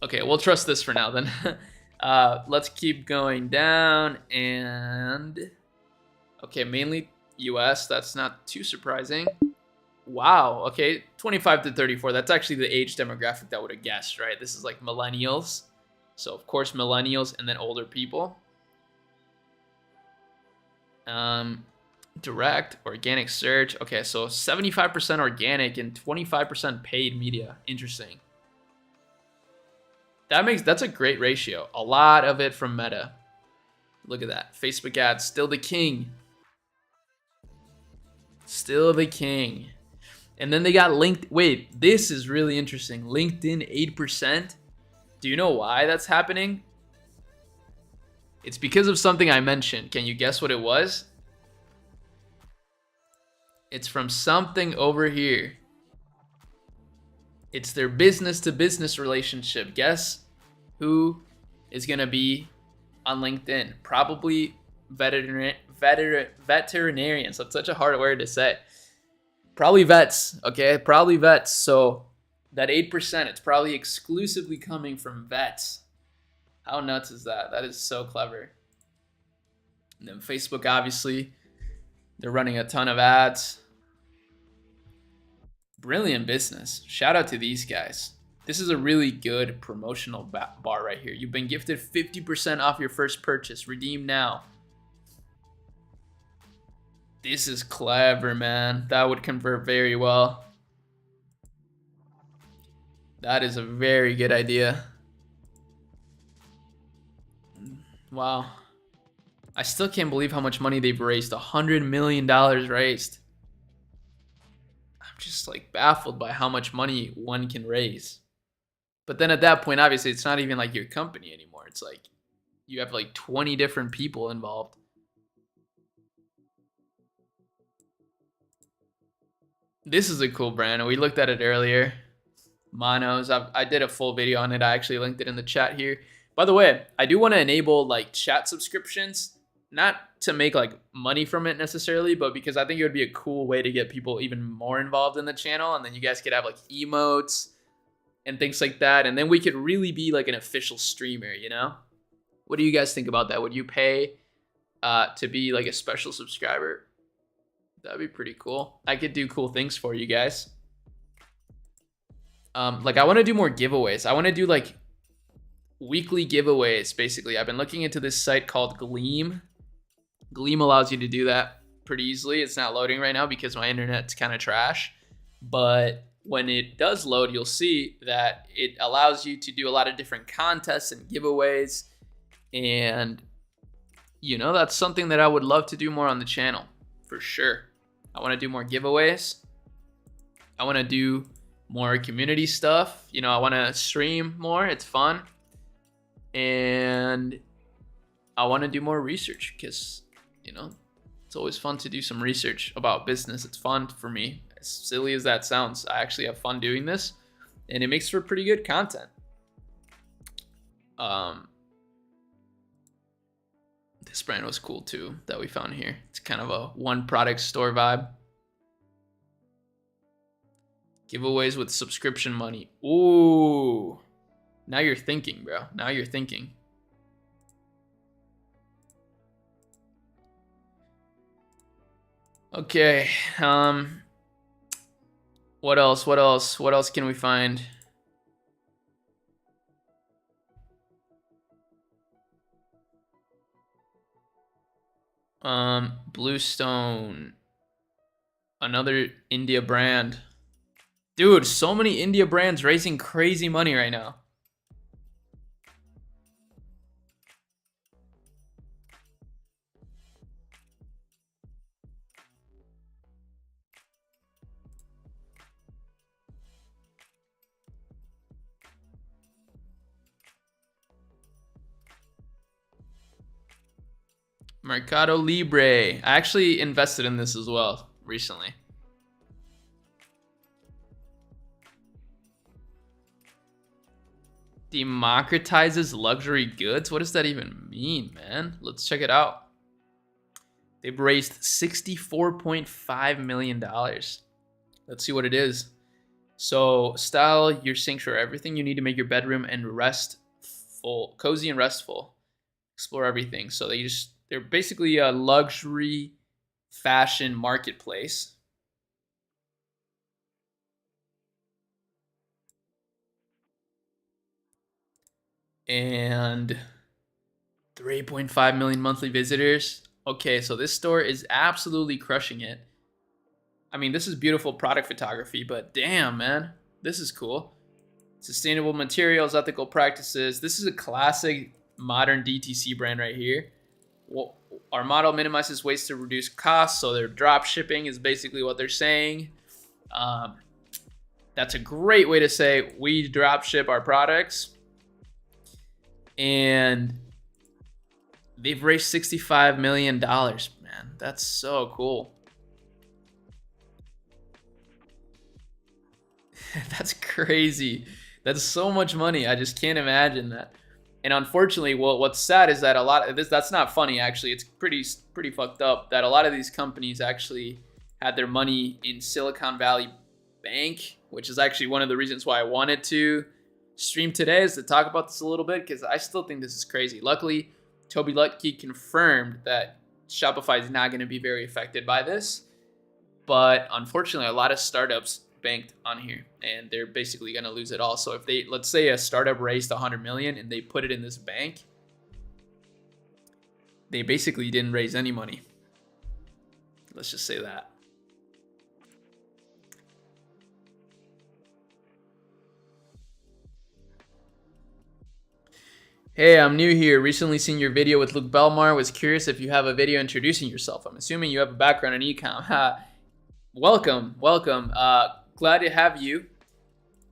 Okay, we'll trust this for now then. Let's keep going down and okay, mainly US. That's not too surprising. Wow. Okay, 25 to 34. That's actually the age demographic that would have guessed, right? This is like millennials. So of course millennials and then older people. Direct, organic search. Okay, so 75% organic and 25% paid media. Interesting. That's a great ratio. A lot of it from Meta. Look at that. Facebook ads, still the king. Still the king. And then they got linked. Wait, this is really interesting. LinkedIn 8%. Do you know why that's happening? It's because of something I mentioned. Can you guess what it was? It's from something over here. It's their business to business relationship. Guess who is going to be on LinkedIn? Probably veterinarians. That's such a hard word to say. Probably vets, okay? Probably vets. So that 8%, it's probably exclusively coming from vets. How nuts is that? That is so clever. And then Facebook, obviously, they're running a ton of ads. Brilliant business. Shout out to these guys. This is a really good promotional bar right here. You've been gifted 50% off your first purchase. Redeem now. This is clever, man. That would convert very well. That is a very good idea. Wow. I still can't believe how much money they've raised. $100 million raised. I'm just like baffled by how much money one can raise. But then at that point, obviously, it's not even like your company anymore. It's like you have like 20 different people involved. This is a cool brand. We looked at it earlier. Monos. I did a full video on it. I actually linked it in the chat here. By the way, I do want to enable like chat subscriptions. Not to make like money from it necessarily, but because I think it would be a cool way to get people even more involved in the channel. And then you guys could have like emotes and things like that. And then we could really be like an official streamer, you know? What do you guys think about that? Would you pay to be like a special subscriber? That'd be pretty cool. I could do cool things for you guys. Like I want to do more giveaways. I want to do like weekly giveaways, basically. I've been looking into this site called Gleam. Gleam allows you to do that pretty easily. It's not loading right now because my internet's kind of trash. But when it does load, you'll see that it allows you to do a lot of different contests and giveaways. And, you know, that's something that I would love to do more on the channel, for sure. I want to do more giveaways. I want to do more community stuff. You know, I want to stream more. It's fun. And I want to do more research because, you know, it's always fun to do some research about business. It's fun for me. As silly as that sounds, I actually have fun doing this, and it makes for pretty good content. This brand was cool too that we found here. It's kind of a one product store vibe. Giveaways with subscription money. Ooh. Now you're thinking, bro. Now you're thinking. Okay. What else? What else? What else can we find? Bluestone. Another India brand. Dude, so many India brands raising crazy money right now. Mercado Libre. I actually invested in this as well recently. Democratizes luxury goods? What does that even mean, man? Let's check it out. They've raised $64.5 million. Let's see what it is. So, style your sanctuary. Everything you need to make your bedroom and restful, cozy and restful. Explore everything. So they're basically a luxury fashion marketplace. And 3.5 million monthly visitors. Okay, so this store is absolutely crushing it. I mean, this is beautiful product photography, but damn, man, this is cool. Sustainable materials, ethical practices. This is a classic modern DTC brand right here. Well, our model minimizes waste to reduce costs, so their drop shipping is basically what they're saying. That's a great way to say we drop ship our products. And they've raised $65 million, man. That's so cool. That's crazy. That's so much money. I just can't imagine that. And unfortunately, well, what's sad is that a lot of this, that's not funny, actually. It's pretty fucked up that a lot of these companies actually had their money in Silicon Valley Bank, which is actually one of the reasons why I wanted to stream today, is to talk about this a little bit, because I still think this is crazy. Luckily, Toby Lutke confirmed that Shopify is not going to be very affected by this. But unfortunately, a lot of startups banked on here, and they're basically going to lose it all. So if they, let's say a startup raised 100 million and they put it in this bank, they basically didn't raise any money. Let's just say that. Hey, I'm new here. Recently seen your video with Luke Belmar. Was curious if you have a video introducing yourself. I'm assuming you have a background in ecom. Welcome. Glad to have you.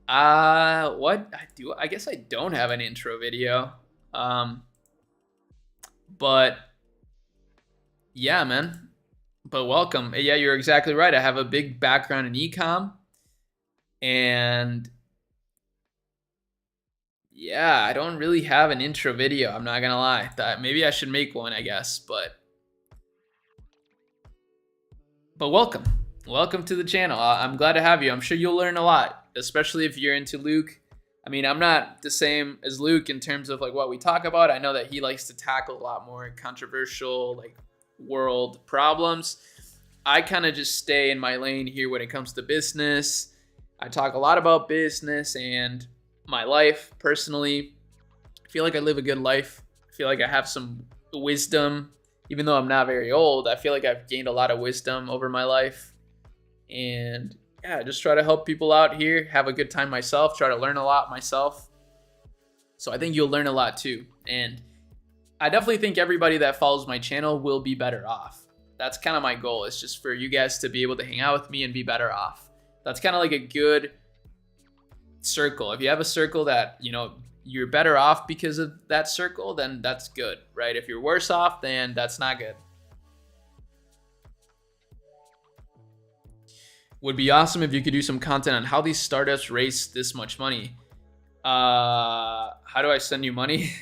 What I do? I guess I don't have an intro video. But yeah, man. But welcome. Yeah, you're exactly right. I have a big background in ecom, and yeah, I don't really have an intro video. I'm not gonna lie. Maybe I should make one, I guess. But welcome. Welcome to the channel. I'm glad to have you. I'm sure you'll learn a lot, especially if you're into Luke. I mean, I'm not the same as Luke in terms of like what we talk about. I know that he likes to tackle a lot more controversial, like world problems. I kind of just stay in my lane here when it comes to business. I talk a lot about business and my life personally. I feel like I live a good life. I feel like I have some wisdom, even though I'm not very old. I feel like I've gained a lot of wisdom over my life. And yeah, just try to help people out here, have a good time myself, try to learn a lot myself. So I think you'll learn a lot too. And I definitely think everybody that follows my channel will be better off. That's kind of my goal. It's just for you guys to be able to hang out with me and be better off. That's kind of like a good circle. If you have a circle that, you know, you're better off because of that circle, then that's good, right? If you're worse off, then that's not good. Would be awesome if you could do some content on how these startups raise this much money. How do I send you money?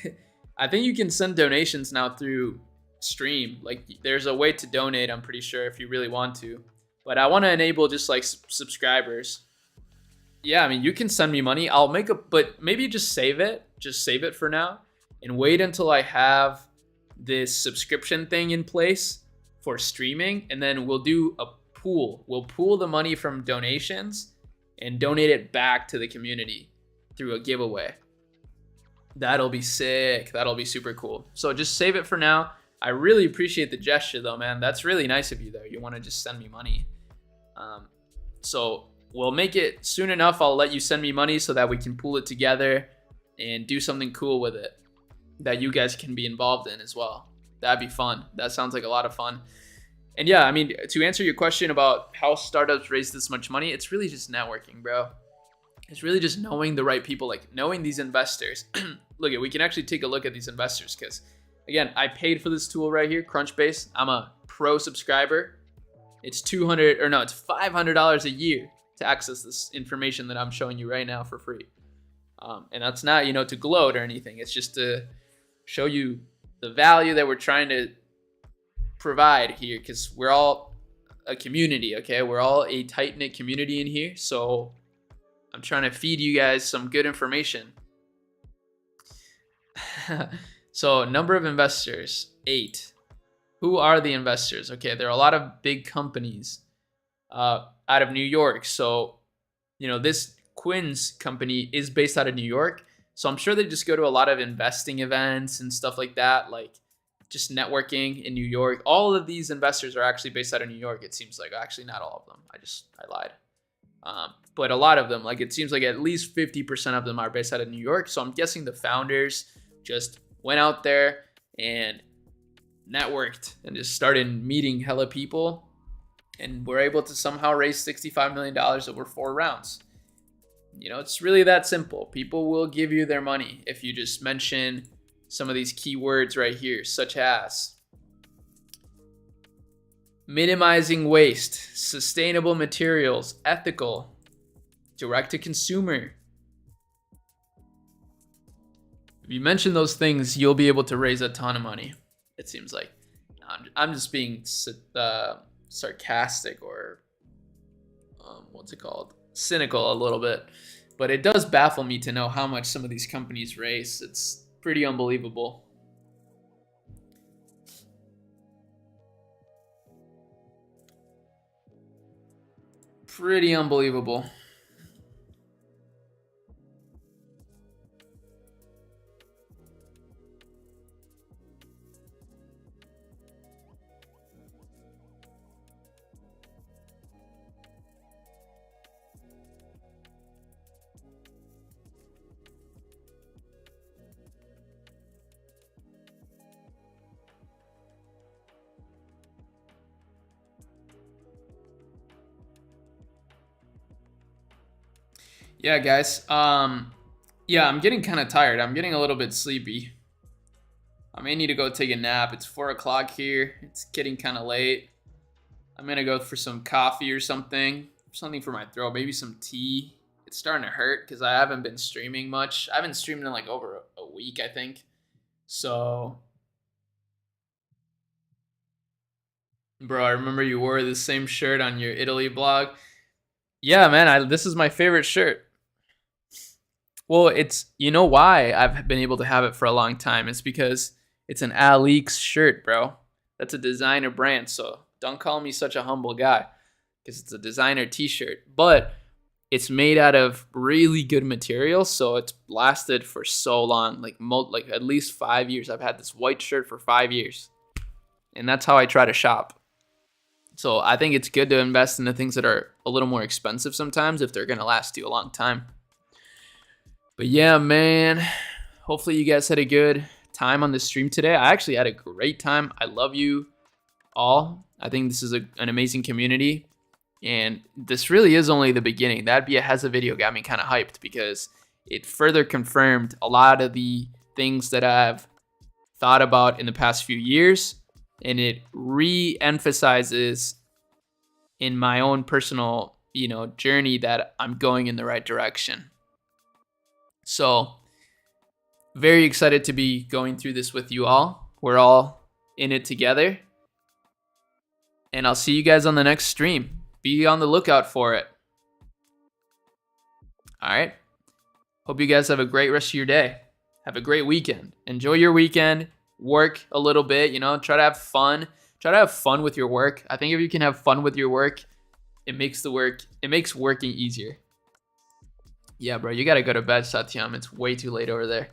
I think you can send donations now through Stream. Like, there's a way to donate, I'm pretty sure, if you really want to. But I want to enable just like subscribers. Yeah, I mean, you can send me money. I'll make but maybe just save it. Just save it for now and wait until I have this subscription thing in place for streaming, and then we'll do a pool. We'll pool the money from donations and donate it back to the community through a giveaway. That'll be sick. That'll be super cool. So just save it for now. I really appreciate the gesture though, man. That's really nice of you though. You want to just send me money. So we'll make it soon enough. I'll let you send me money so that we can pool it together and do something cool with it that you guys can be involved in as well. That'd be fun. That sounds like a lot of fun. And yeah, I mean, to answer your question about how startups raise this much money, it's really just networking, bro. It's really just knowing the right people, like knowing these investors. Look, we can actually take a look at these investors because, again, I paid for this tool right here, Crunchbase. I'm a pro subscriber. It's $500 a year to access this information that I'm showing you right now for free. And that's not, to gloat or anything. It's just to show you the value that we're trying to provide here, because we're all a community, okay? We're all a tight-knit community in here. So I'm trying to feed you guys some good information. So number of investors, 8. Who are the investors? Okay, there are a lot of big companies out of New York. So, this Quinn's company is based out of New York. So I'm sure they just go to a lot of investing events and stuff like that, like just networking in New York. All of these investors are actually based out of New York, it seems like. Actually, not all of them. I lied. But a lot of them, like it seems like at least 50% of them are based out of New York. So I'm guessing the founders just went out there and networked and just started meeting hella people, and were able to somehow raise $65 million over 4 rounds. It's really that simple. People will give you their money if you just mention some of these keywords right here, such as minimizing waste, sustainable materials, ethical, direct to consumer. If you mention those things, you'll be able to raise a ton of money, it seems like. I'm just being sarcastic or cynical a little bit. But it does baffle me to know how much some of these companies raise. It's pretty unbelievable. Pretty unbelievable. Yeah, guys. Yeah, I'm getting kind of tired. I'm getting a little bit sleepy. I may need to go take a nap. It's 4 o'clock here. It's getting kind of late. I'm going to go for some coffee or something for my throat. Maybe some tea. It's starting to hurt because I haven't been streaming much. I haven't streamed in like over a week, I think. So, bro, I remember you wore the same shirt on your Italy blog. Yeah, man, this is my favorite shirt. Well, why I've been able to have it for a long time. It's because it's an Alix shirt, bro. That's a designer brand, so don't call me such a humble guy because it's a designer t-shirt. But it's made out of really good material, so it's lasted for so long, like at least 5 years. I've had this white shirt for 5 years, and that's how I try to shop. So I think it's good to invest in the things that are a little more expensive sometimes if they're going to last you a long time. But yeah, man, hopefully you guys had a good time on this stream today. I actually had a great time. I love you all. I think this is an amazing community. And this really is only the beginning. That Be a Heza video got me kind of hyped because it further confirmed a lot of the things that I've thought about in the past few years. And it re-emphasizes in my own personal, journey that I'm going in the right direction. So, very excited to be going through this with you all. We're all in it together. And I'll see you guys on the next stream. Be on the lookout for it. All right. Hope you guys have a great rest of your day. Have a great weekend. Enjoy your weekend. Work a little bit, try to have fun. Try to have fun with your work. I think if you can have fun with your work, it makes working easier. Yeah, bro, you gotta go to bed, Satyam. It's way too late over there.